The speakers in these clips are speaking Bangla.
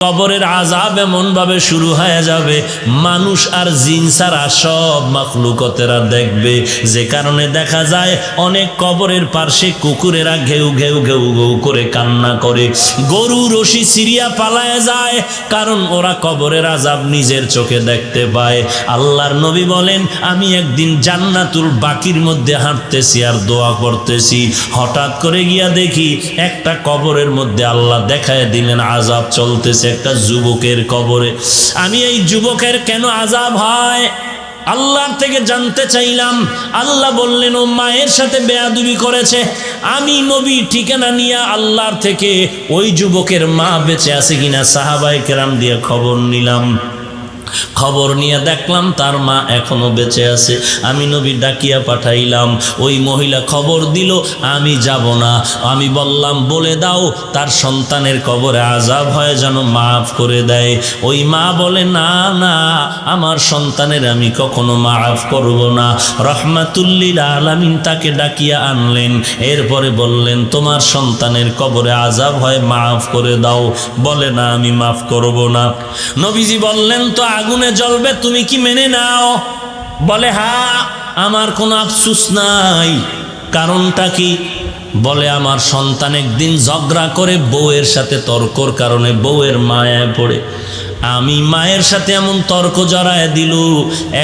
কবরের আযাব এমন ভাবে শুরু হয়ে যাবে, মানুষ আর জিন ছাড়া সব মাখলুকতেরা দেখবে। যে কারণে দেখা যায় অনেক কবরের পাশে কুকুরেরা ঘেউ ঘেউ ঘেউ ঘেউ করে কান্না করে, গরু রশি সিরিয়া পালায় যায়, কারণ ওরা কবরের আযাব নিজের চোখে দেখতে পায়। আল্লাহর নবী বলেন, আমি একদিন জান্নাতুল বাকির মধ্যে হাঁটতেছি আর দোয়া করতেছি, হঠাৎ করে গিয়া দেখি একটা কবরের মধ্যে আল্লাহ দেখায় দিলেন আযাব চলতেছে একটা যুবকের কবরে। আমি এই যুবকের কেন আযাব হয় আল্লাহর থেকে জানতে চাইলাম। আল্লাহ বললেন, ও মায়ের সাথে বেয়াদবি করেছে। আমি নবী ঠিকানা নিয়ে আল্লাহর থেকে ওই যুবকের মা বেঁচে আছে কিনা সাহাবায়ে কেরাম দিয়ে খবর নিলাম। খবর নিয়ে দেখলাম তার মা এখনো বেঁচে আছে। আমি নবী ডাকিয়া পাঠাইলাম, ওই মহিলা খবর দিল আমি যাব না। আমি বললাম, বলে দাও তার সন্তানের কবরে আযাব হয় যেন মাফ করে দেয়। ওই মা বলে, না না, আমার সন্তানের আমি কখনো মাফ করব না। রহমাতুল লিল আলামিন তাকে ডাকিয়া আনলেন, এরপরে বললেন, তোমার সন্তানের কবরে আযাব হয় মাফ করে দাও। বলে, না আমি মাফ করব না। নবীজি বললেন, তো আগুনে জ্বলবে, তুমি কি মেনে নাও? বলে, হ্যাঁ, আমার কোনো আফসোস নাই। কারণটা কি? বলে, আমার সন্তান একদিন ঝগড়া করে বউয়ের সাথে তর্কর কারণে বউয়ের মায়ায় পড়ে আমি মায়ের সাথে এমন তর্ক জড়ায় দিল,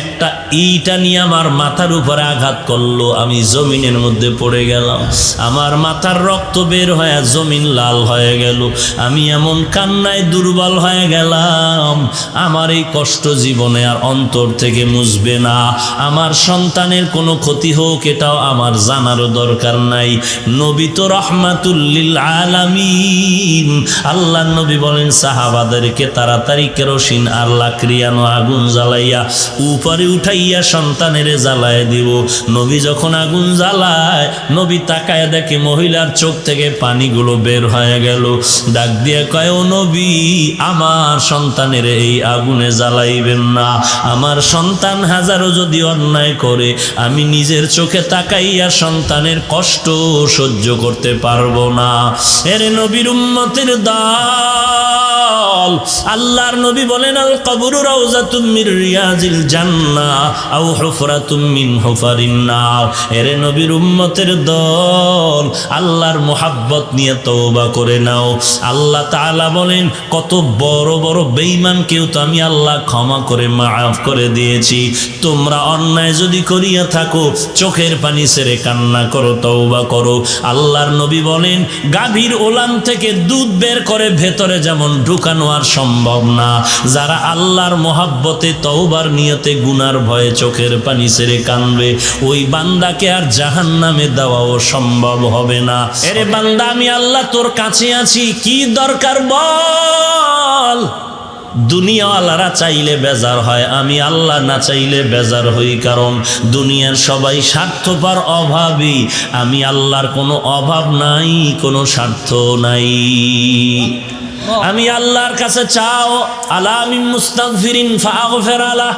একটা ইটা নিয়ে আমার মাথার উপরে আঘাত করলো, আমি জমিনের মধ্যে পড়ে গেলাম। আমার মাথার রক্ত বের হয়ে জমিন লাল হয়ে গেল। আমি এমন কান্নায় দুর্বল হয়ে গেলাম, আমার এই কষ্ট জীবনে আর অন্তর থেকে মুছবে না। আমার সন্তানের কোনো ক্ষতি হোক এটাও আমার জানারও দরকার নাই। নবী তো রহমাতুল লিল আলামিন। আল্লাহ নবী বলেন সাহাবাদেরকে তাড়াতাড়ি কেরোসিন আর লাকড়িয়ানো আগুন জ্বালাইয়া উপরে উঠাইয়া সন্তানের জ্বালায় দিব। নবী যখন আগুন জ্বালায়, নবী তাকায় দেখে মহিলার চোখ থেকে পানিগুলো বের হয়ে গেল। ডাক দিয়ে কয়, ও নবী, আমার সন্তানের এই আগুনে জ্বালাইবেন না। আমার সন্তান হাজারো যদি অন্যায় করে, আমি নিজের চোখে তাকাইয়া সন্তানের কষ্ট সহ্য করতে পারবো না। এরে নবীর উম্মতের দল, আল্লাহর নবী বলেন, আল কবরু রাউযাতুম মির রিয়াজিল জান্নাহ আও হুফরাতুম মিন হুফারিন নার। এরে নবীর উম্মতের দল, আল্লাহর মোহাব্বত নিয়ে তওবা করে নাও। আল্লাহ তাআলা বলেন, কত বড় বড় বেঈমানকেও তো আমি আল্লাহ ক্ষমা করে মাফ করে দিয়েছি। তোমরা অন্যায় যদি করিয়া থাকো, চোখের পানি ছেড়ে কান্না করো, তওবা করো। আল্লাহর নবী বলেন, গাভীর ওলান থেকে দুধ বের করে ভেতরে যেমন ঢুকানো আর সম্ভব না, যারা আল্লাহর মোহাব্বতে তওবার নিয়তে গুনার ভয়ে চোখের পানি ছেড়ে কানবে, ওই বান্দাকে আর জাহান্নামে দেওয়াও সম্ভব হবে না। এরে বান্দা, আমি আল্লাহ তোর কাছে আছি, কি দরকার বল। দুনিয়াওয়ালারা চাইলে বেজার হয়, আমি আল্লাহ না চাইলে বেজার হই, কারণ দুনিয়ার সবাই স্বার্থপর, অভাবী। আমি আল্লাহর কোনো অভাব নাই, কোনো স্বার্থ নাই। আমি আল্লাহর কাছে চাও, আলা মিন মুস্তাগফিরিন ফাগফির আলা।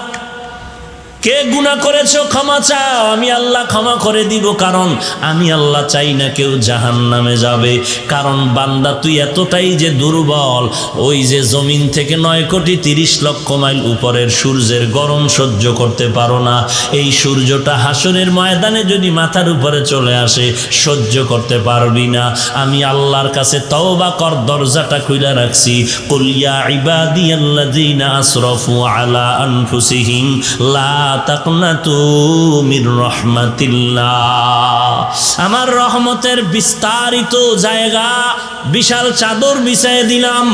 কে গুনাহ করেছো ক্ষমা চাও, আমি আল্লাহ ক্ষমা করে দিব, কারণ আমি আল্লাহ চাই না কেউ জাহান্নামে যাবে। কারণ বান্দা তুই এতটাই যে দুর্বল, ওই যে জমিন থেকে 9,30,00,000 মাইল উপরের সূর্যের গরম সহ্য করতে পারো না। এই সূর্যটা হাসরের ময়দানে যদি মাথার উপরে চলে আসে, সহ্য করতে পারবি না। আমি আল্লাহর কাছে তওবা কর, দরজাটা খুলে রাখছি। কুল ইয়া ইবাদিয়াল্লাযীনা আসরাফু আলা আনফুসিহিম লা তাকনাতু মির রাহমাতিল্লাহ। আমার রহমতের বিস্তারিত জায়গা, বিশাল চাদর বিছায় দিলাম।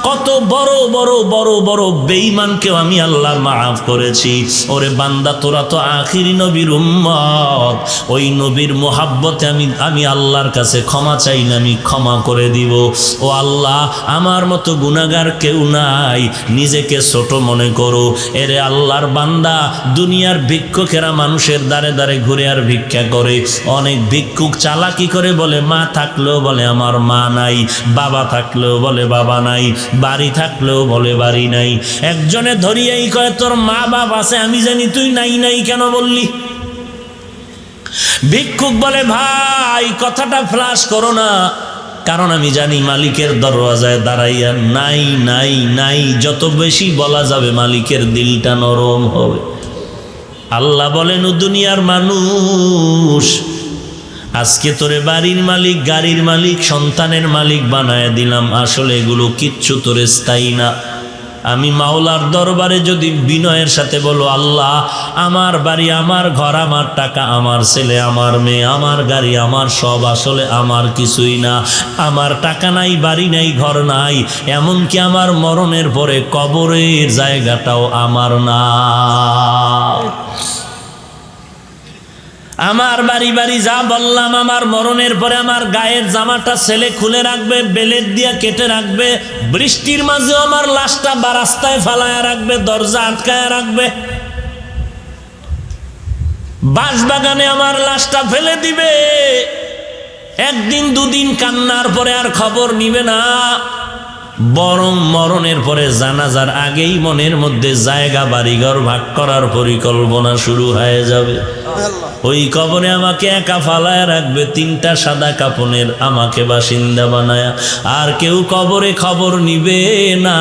কত বড় বড় বড় বড় বেঈমানকেও আমি আল্লাহ মাফ করেছি। ওরে বান্দা, তোরা তো আখিরি নবীর উম্মত, ওই নবীর মোহাব্বতে আমি আল্লাহর কাছে ক্ষমা চাই না, আমি ক্ষমা করে দিব। ও আল্লাহ, আমার মতো গুনাহগার কেউ নাই, নিজেকে ছোট মনে করো। এরে আল্লাহর বান্দা, দুনিয়ার ভিক্ষুকেরা মানুষের দ্বারে দ্বারে ঘুরে আর ভিক্ষা করে। অনেক ভিক্ষুক চালাকি করে বলে মা থাকলেও বলে আমার মা নাই, বাবা থাকলেও বলে বাবা নাই, বাড়ি থাকলেও বলে বাড়ি নাই। একজনে ধরিয়াই কয়, তোর মা বাবা আছে, আমি জানি তুই নাই নাই কেন বললি? ভিক্ষুক বলে, ভাই কথাটা ফ্লাশ করো না, কারণ আমি জানি মালিকের দরওয়াজায় দাঁড়াইয়া নাই নাই নাই যত বেশি বলা যাবে মালিকের দিলটা নরম হবে। আল্লাহ বলেন, ও দুনিয়ার মানুষ, আজকে তোরে বাড়ির মালিক, গাড়ির মালিক, সন্তানের মালিক বানায় দিলাম, আসলে এগুলো কিচ্ছু তোরে স্থায়ী না। আমি মাওলার দরবারে যদি বিনয়ের সাথে বলো, আল্লাহ আমার বাড়ি, আমার ঘর, আমার টাকা, আমার ছেলে, আমার মেয়ে, আমার গাড়ি, আমার সব আসলে আমার কিছুই না। আমার টাকা নাই, বাড়ি নাই, ঘর নাই, এমনকি আমার মরণের পরে কবরের জায়গাটাও আমার না। আমার বাড়ি বাড়ি যা বললাম, আমার মরণের পরে আমার গায়ের জামাটা ছেলে খুলে রাখবে, বেলেট দিয়া কেটে রাখবে, বৃষ্টির মাঝে আমার লাশটা রাস্তায় ফালায়া রাখবে, দরজা আটকায়া রাখবে, বাঁশবাগানে আমার লাশটা ফেলে দিবে। একদিন দুদিন কান্নার পরে আর খবর নিবে না, বরং মরণের পরে জানাজার আগেই মনের মধ্যে জায়গা বাড়িঘর ভাগ করার পরিকল্পনা শুরু হয়ে যাবে। ওই কবরে আমাকে একা ফালায় রাখবে, 3টা সাদা কাপনের আমাকে বাসিন্দা বানায়া, আর কেউ কবরে খবর নিবে না।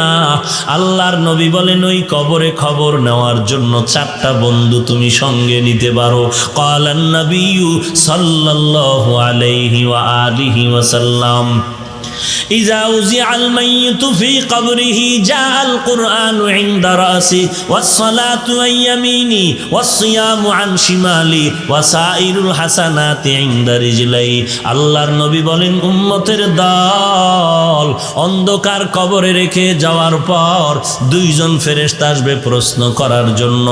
আল্লাহর নবী বলেন, ওই কবরে খবর নেওয়ার জন্য 4টা বন্ধু তুমি সঙ্গে নিতে পারো। ক্বালান নবিয়্যু সাল্লাল্লাহু আলাইহি ওয়া আলিহি ওয়াসাল্লাম, إذا وزع الميت في قبره جاء القرآن عند رأسي والصلاة عن يميني والصيام عن شمالي وسائر الحسنات عند رجلي। আল্লাহর নবী বলেন, উম্মতের দল অন্ধকার কবরে রেখে যাওয়ার পর 2জন ফেরেশতা আসবে প্রশ্ন করার জন্য।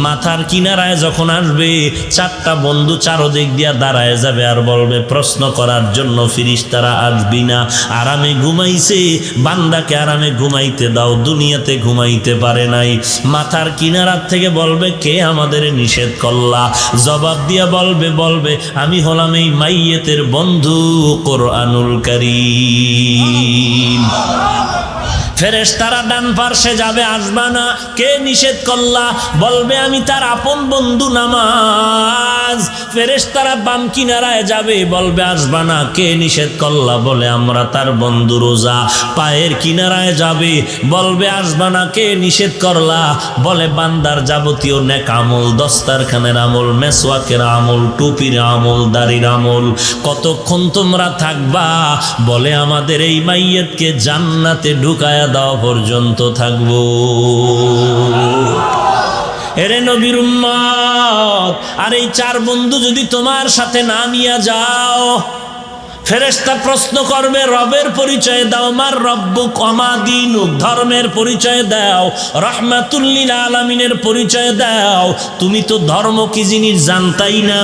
মাথার কিনারায় যখন আসবে, 4টা বন্ধু চারদিক দিয়া দাঁড়ায় যাবে আর বলবে, প্রশ্ন করার জন্য ফেরেশতারা আসবি না? আরামে ঘুমাইছে, বান্দাকে আরামে ঘুমাইতে দাও, দুনিয়াতে ঘুমাইতে পারে নাই। মাথার কিনারার থেকে বলবে, কে আমাদের নিষেধ করলা? জবাব দিয়া বলবে আমি হলাম এই মাইয়েতের বন্ধু কোরআনুল কারীম। ফেরেশতারা ডান পার্শ্বে যাবে, আসবা না। কে নিষেধ করলা? বলবে আমি তার আপন বন্ধু নামাজ। ফেরেশতারা বাম কিনারায় যাবে, বলবে আসবা না। কে নিষেধ করলা? বলে আমরা তার বন্ধু রোজা। পায়ের কিনারায় যাবে, বলবে আসবা না। কে নিষেধ করলা? বলে বান্দার যাবতীয় নেক আমল, দস্তারখানের আমল, মেসওয়াকের আমল, টুপির আমল, দাড়ির আমল। কতক্ষণ তোমরা থাকবা? বলে আমাদের এই মাইয়াতকে জান্নাতে ঢুকায়া দেওয়া পর্যন্ত থাকবো। এরে নবীর উম্মত, আর এই 4 বন্ধু যদি তোমার সাথে না নিয়ে যাও, ফেরেশতা প্রশ্ন করবে, রবের পরিচয় দাও, মার রব্বুক ওমা দীনুক, ধর্মের পরিচয় দাও, রাহমাতুল লিল আলামিনের পরিচয় দাও। তুমি তো ধর্ম কি জিনিস জানতাই না,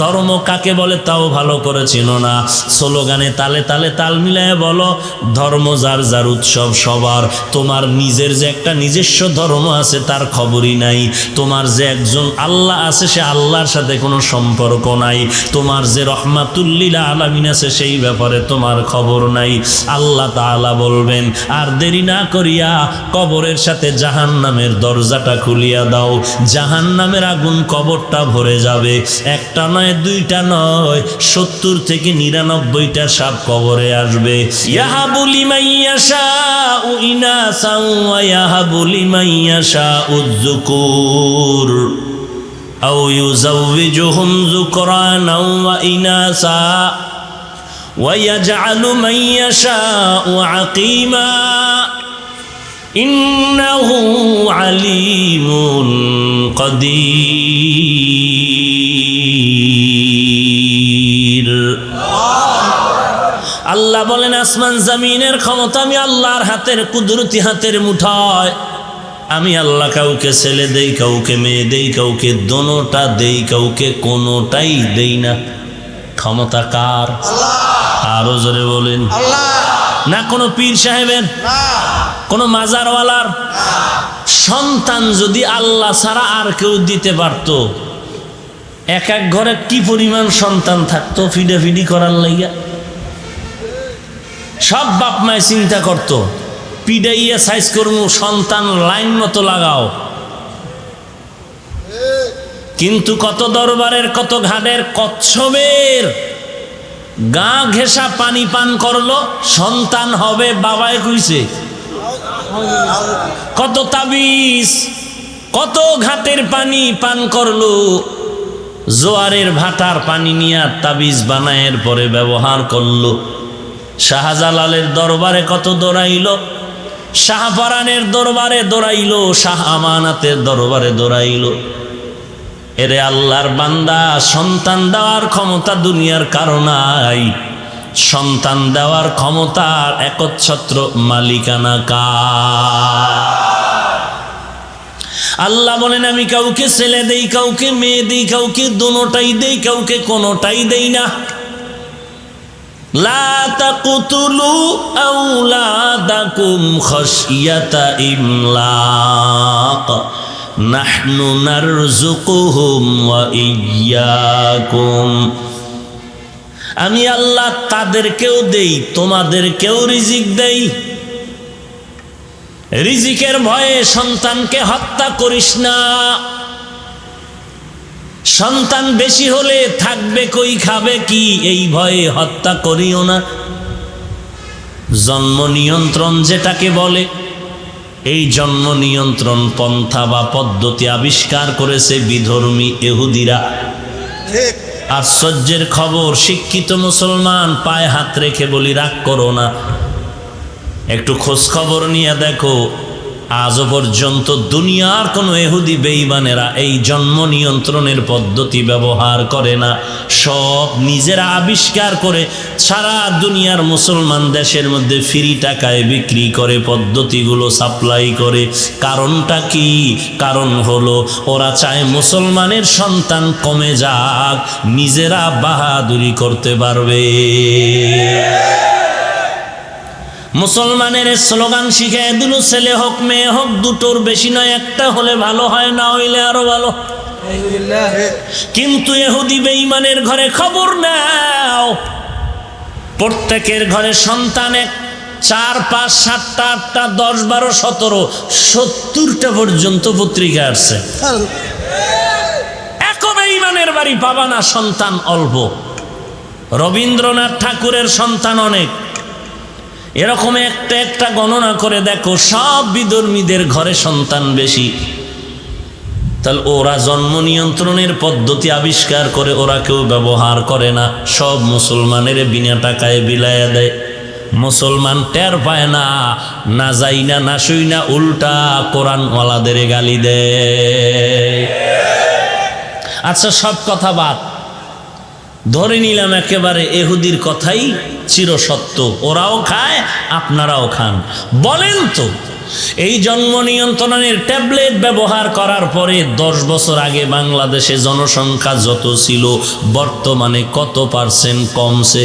ধর্ম কাকে বলে তাও ভালো করে চেনো না। স্লোগানে তালে তালে তাল মিলায় বলো, ধর্ম যার যার উৎসব সবার। তোমার নিজের যে একটা নিজস্ব ধর্ম আছে তার খবরই নাই। তোমার যে একজন আল্লাহ আছে সে আল্লাহর সাথে কোনো সম্পর্ক নাই। তোমার যে রাহমাতুল লিল আলামিন আছে সেই ব্যাপারে তোমার খবর নাই। আল্লাহ তাআলা বলবেন, আর দেরি না করিয়া কবরের সাথে জাহান্নামের দরজাটা খুলিয়া দাও। জাহান্নামের আগুন কবরটা ভরে যাবে। 1টা নয়, 2টা নয়, 70 থেকে 99টা সাপ কবরে আসবে। ইয়াহাবু লিমান ইয়াশাউ ইনাসান ওয়া ইয়াহাবু লিমান ইয়াশাউ যুকুর আও ইউযাওবিজুহুম যুকরানাও ওয়া ইনাসা ويجعل من يشاء عقيما إنه عليم قدير। আল্লাহ বলেন, আসমান জমিনের ক্ষমতা আমি আল্লাহর হাতের, কুদরতি হাতের মুঠায়। আমি আল্লাহ কাউকে ছেলে দেই, কাউকে মেয়ে দেই, কাউকে দোনোটা দেই, কাউকে কোনোটাই দেই না। ক্ষমতা কার? আরো জোরে বলেন। না কোনো পীর সাহেবের, কোনো মাজারওয়ালার। সন্তান যদি আল্লাহ ছাড়া আর কেউ দিতে পারত, এক এক ঘরে কি পরিমাণ সন্তান থাকতো ফিডাফিডি করার লাইয়া। সব বাপ মায় চিন্তা করত, পিডাইয়া সাইজ করবো, সন্তান লাইন মতো লাগাও। কিন্তু কত দরবারের, কত ঘাটের, কচ্ছপের গা ঘেঁষা পানি পান করলো, সন্তান হবে, বাবায় কইছে। কত তাবিজ, কত ঘাটের পানি পান করলো, জোয়ারের ভাটার পানি নিয়ে তাবিজ বানায়ের পরে ব্যবহার করলো। শাহজালালের দরবারে কত দৌড়াইল, শাহপরানের দরবারে দৌড়াইল, শাহ আমানাতের দরবারে দৌড়াইল। এরে আল্লাহর বান্দা, সন্তান দেওয়ার ক্ষমতা দুনিয়ার কারো নাই। সন্তান দেওয়ার ক্ষমতার একচ্ছত্র মালিকানা কার? আল্লাহ বলেন, আমি কাউকে ছেলে দেই, কাউকে মেয়ে দেই, কাউকে দোনোটাই দেই, কাউকে কোনোটাই দেই না। লা তাকতুলু আওলাদাকুম খাশিয়াতা ইমলাক নাহনু নারযুকুহুম ওয়া ইয়্যাকুম। আমি আল্লাহ তাদেরকেও দেই, তোমাদেরকেও রিজিক দেই। রিজিকের ভয়ে সন্তানকে হত্যা করিস না। সন্তান বেশি হলে থাকবে কই, খাবে কি, এই ভয়ে হত্যা করিও না। জন্ম নিয়ন্ত্রণ যেটাকে বলে, এই জন্ম নিয়ন্ত্রণ পন্থা বা পদ্ধতি আবিষ্কার করেছে বিধর্মী ইহুদিরা। আশ্চর্যের খবর, শিক্ষিত মুসলমান পায়ে হাত রেখে বলি, রাগ করো না, একটু খোঁজ খবর নিয়ে দেখো, আজও পর্যন্ত দুনিয়ার কোনো ইহুদি বেঈমানেরা এই জন্ম নিয়ন্ত্রণের পদ্ধতি ব্যবহার করে না। সব নিজেরা আবিষ্কার করে সারা দুনিয়ার মুসলমান দেশের মধ্যে ফ্রি টাকায় বিক্রি করে, পদ্ধতিগুলো সাপ্লাই করে। কারণটা কি? কারণ হলো ওরা চায় মুসলমানের সন্তান কমে যাক, নিজেরা বাহাদুরি করতে পারবে। মুসলমানের স্লোগান শিখায় দিল, ছেলে হোক মেয়ে হোক দুটোর বেশি নয়, একটা হলে ভালো হয়, না হইলে আরো ভালো। কিন্তু ইহুদি বেঈমানের ঘরে খবর নাও, প্রত্যেকের ঘরে সন্তান এক, 4, 5, 7টা, 8টা, 10, 12, 17, 70টা পর্যন্ত পত্রিকা আসছে। এক বেঈমানের বাড়ি পাবা না সন্তান অল্প। রবীন্দ্রনাথ ঠাকুরের সন্তান অনেক। এরকম একটা একটা গণনা করে দেখো, সব বিধর্মীদের ঘরে সন্তান বেশি। তাহলে ওরা জন্ম নিয়ন্ত্রণের পদ্ধতি আবিষ্কার করে, ওরা কেউ ব্যবহার করে না, সব মুসলমানের বিনা টাকায় বিলাইয়া দেয়। মুসলমান টের পায় না, না যাই না, না শুই না, উল্টা কোরআনওয়ালাদের গালি দেয়। আচ্ছা, সব কথা বাদ, ধরে নিলাম একেবারে ইহুদির কথাই চিরসত্য, ওরাও খায়, আপনারাও খান। বলেন তো, এই জন্ম নিয়ন্ত্রণের ট্যাবলেট ব্যবহার করার পরে 10 বছর আগে বাংলাদেশে জনসংখ্যা যত ছিল, বর্তমানে কত পার্সেন্ট কমছে?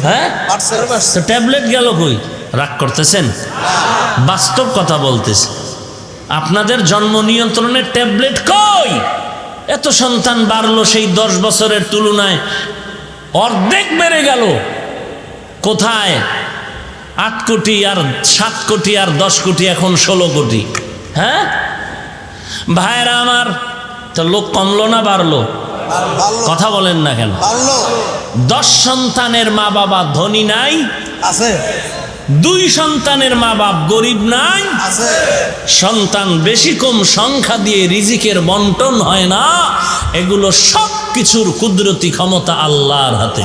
হ্যাঁ, ট্যাবলেট গেল কই? রাগ করতেছেন? বাস্তব কথা বলতেছে। আপনাদের জন্ম নিয়ন্ত্রণের ট্যাবলেট কই? এত সন্তান বাড়লো, সেই 10 বছরের তুলনায় অর্ধেক বেড়ে গেল। কোথায়? 8 কোটি আর 7 কোটি আর 10 কোটি, এখন 16 কোটি। হ্যাঁ ভাইরা আমার, তো লোক কমলো না বাড়লো? কথা বলেন না কেন? 10 সন্তানের মা বাবা ধনী নাই? আছে। 2 সন্তানের মা বাপ গরিব নাই? আছে। সন্তান বেশি কম সংখ্যা দিয়ে রিজিকের বন্টন হয় না। এগুলো সব কিছুর কুদরতি ক্ষমতা আল্লাহর হাতে।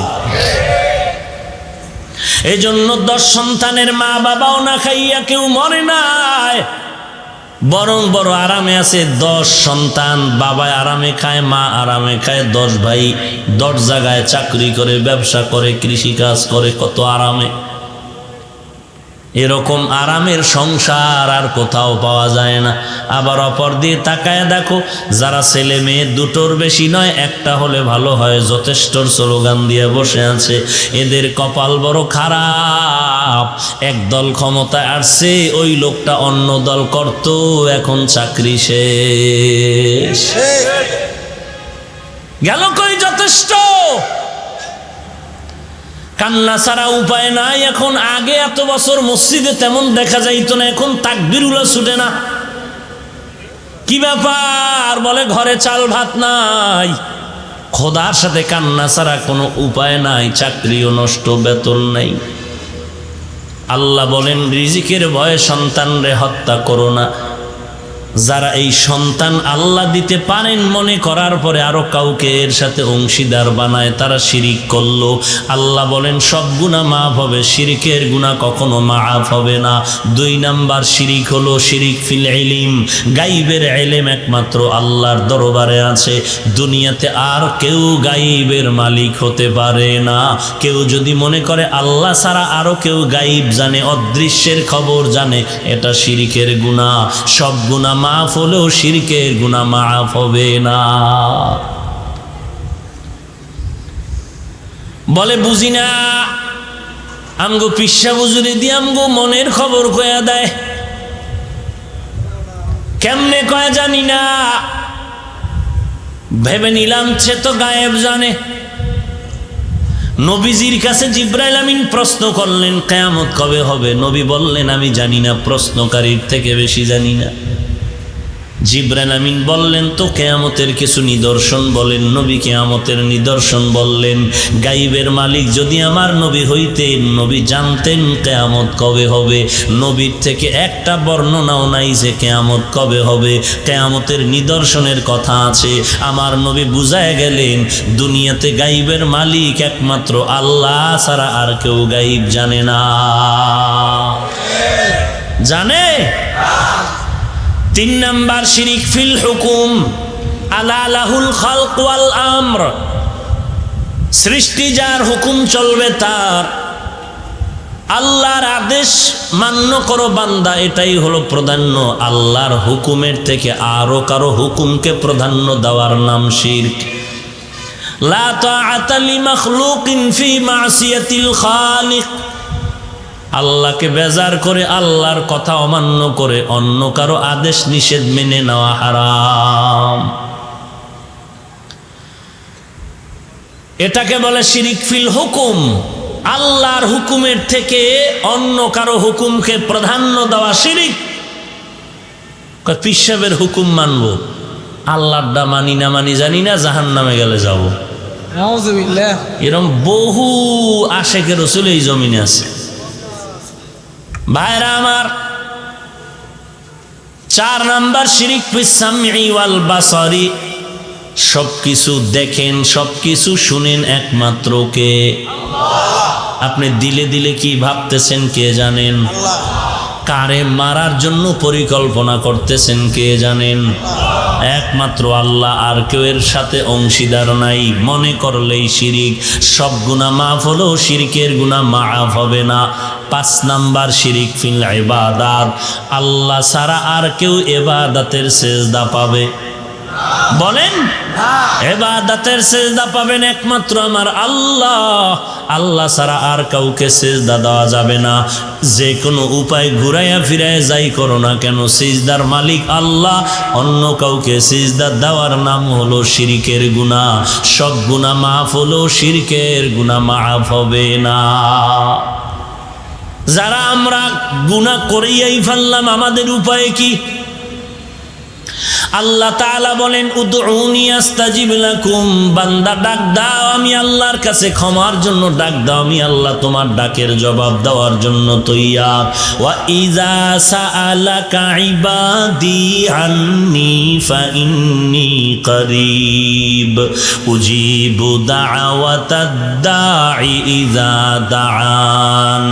এই জন্য 10 সন্তানের মা বাবাও না খাইয়া কেউ মরে নাই, বরং বড় আরামে আছে। 10 সন্তান, বাবা আরামে খায়, মা আরামে খায়। 10 ভাই 10 জায়গায় চাকরি করে, ব্যবসা করে, কৃষিকাজ করে, কত আরামে। এরকম আরামের সংসার আর কোথাও পাওয়া যায় না। আবার অপর দিয়ে তাকায় দেখো, যারা ছেলে মেয়ে দুটোর বেশি নয়, একটা হলে ভালো হয়, যথেষ্ট স্লোগান দিয়ে বসে আছে, এদের কপাল বড় খারাপ। এক দল ক্ষমতায় আসছে, ওই লোকটা অন্য দল করত, এখন চাকরি শেষ গেল কই? যথেষ্ট। কান্না ছাড়া উপায় নাই এখন। আগে এত বছর মসজিদে তেমন দেখা যাইতো না, এখন তাকবীরুল্লাহ ছুটে না। কি ব্যাপার? বলে ঘরে চাল ভাত নাই। খোদার সাথে কান্না ছাড়া কোনো উপায় নাই, চাকরিও নষ্ট, বেতন নাই। আল্লাহ বলেন রিজিকের ভয়ে সন্তানরে হত্যা করো না। যারা এই সন্তান আল্লাহ দিতে পারেন মনে করার পরে আরো কাউকে এর সাথে অংশীদার বানায়, তারা শিরিক করলো। আল্লাহ বলেন সব গুনাহ মাফ হবে, শিরিকের গুনাহ কখনো মাফ হবে না। 2 নাম্বার শিরিক হলো শিরিক ফিল ইলম। গাইবের ইলম একমাত্র আল্লাহর দরবারে আছে, দুনিয়াতে আর কেউ গাইবের মালিক হতে পারে না। কেউ যদি মনে করে আল্লাহ ছাড়া আরো কেউ গাইব জানে, অদৃশ্যের খবর জানে, এটা শিরিকের গুনাহ। সব গুনাহ মাফ হলেও শিরকের গুনাহ মাফ হবে না। বলে বুঝি না, আমগো পিসা বুজুরি দিয়ে আমগো মনের খবর কয়া দেয়, কেমনে কয়া জানি না, ভেবে নিলাম সে তো গায়েব জানে। নবীজির কাছে জিবরাইল আমিন প্রশ্ন করলেন কিয়ামত কবে হবে? নবী বললেন আমি জানি না, প্রশ্নকারীর থেকে বেশি জানি না। জিবরাইল আমিন বললেন তো কিয়ামতের কিছু নিদর্শন বলেন। নবী কিয়ামতের নিদর্শন বললেন। গাইবের মালিক যদি আমার নবী হইতেন, নবী জানতেন কিয়ামত কবে হবে। নবীর থেকে একটা বর্ণনাও নাই যে কিয়ামত কবে হবে। কিয়ামতের নিদর্শনের কথা আছে, আমার নবী বুঝায় গেলেন দুনিয়াতে গাইবের মালিক একমাত্র আল্লাহ ছাড়া আর কেউ গাইব জানে না। জানে? 3 নাম্বার শিরিক ফিল হুকুম। আলা লাহুল খালক ওয়াল আমর। সৃষ্টি যার, হুকুম চলবে তার। আল্লাহর আদেশ মান্য করো বান্দা, এটাই হলো প্রাধান্য। আল্লাহর হুকুমের থেকে আরো কারো হুকুমকে প্রাধান্য দেওয়ার নাম শিরক। লা তাআতা লিমাখলুকিন ফি মাসিয়াতিল খালিক। আল্লাহকে বেজার করে, আল্লাহর কথা অমান্য করে অন্য কারো আদেশ নিষেধ মেনে নেওয়া হারাম। এটাকে বলে শিরিক ফিল হুকুম। আল্লাহর হুকুমের থেকে অন্য কারো হুকুমকে প্রাধান্য দেওয়া শিরিক। পীর সাহেবের হুকুম মানবো, আল্লাহরটা মানি না মানি জানি না, জাহান্নামে গেলে যাব। এরকম বহু আশেকে রাসূল এই জমিনে আছে। ভাইরা আমার, 4 নাম্বার শিরিক ফিস সামঈ ওয়াল বাসারি। সবকিছু দেখেন, সবকিছু শুনেন একমাত্র কে? আল্লাহ। আপনি দিলে দিলে কি ভাবতেছেন কে জানেন? আল্লাহ। কারে মারার জন্য পরিকল্পনা করতেছেন কে জানেন? একমাত্র আল্লাহ, আর কেউ এর সাথে অংশীদার নাই। মনে করলেই শিরিক। সব গুনাহ মাফ হলেও শিরকের গুনাহ মাফ হবে না। 5 নাম্বার শিরিক ফিল ইবাদাত। আল্লাহ ছাড়া আর কেউ ইবাদতের সিজদা পাবে? বলেন, ইবাদতের সিজদা পাবেন একমাত্র আমার আল্লাহ। আল্লাহ ছাড়া আর কাউকে সিজদা দেওয়া যাবে না। যে কোনো উপায় ঘুরাইয়া ফিরাইয়া যাই করো না কেন, সিজদার মালিক আল্লাহ। অন্য কাউকে সিজদা দেওয়ার নাম হলো শিরকের গুনাহ। সব গুনাহ মাফ হলো, শিরকের গুনাহ মাফ হবে না। যারা আমরা গুনাহ করিয়াই ফেললাম, আমাদের উপায় কি? আল্লাহ তাআলা বলেন উদউনি আস্তাজিব লাকুম। বান্দা ডাক দাও, আমি আল্লাহর কাছে ক্ষমার জন্য ডাক দাও, আমি আল্লাহ তোমার ডাকের জবাব দেওয়ার জন্য তৈয়ার। ওয়া ইযা সাআলাকা ইবাদি আন্নি ফাইন্নী করিব উজিবু দাওয়াতাদ দাঈ ইযা দাআন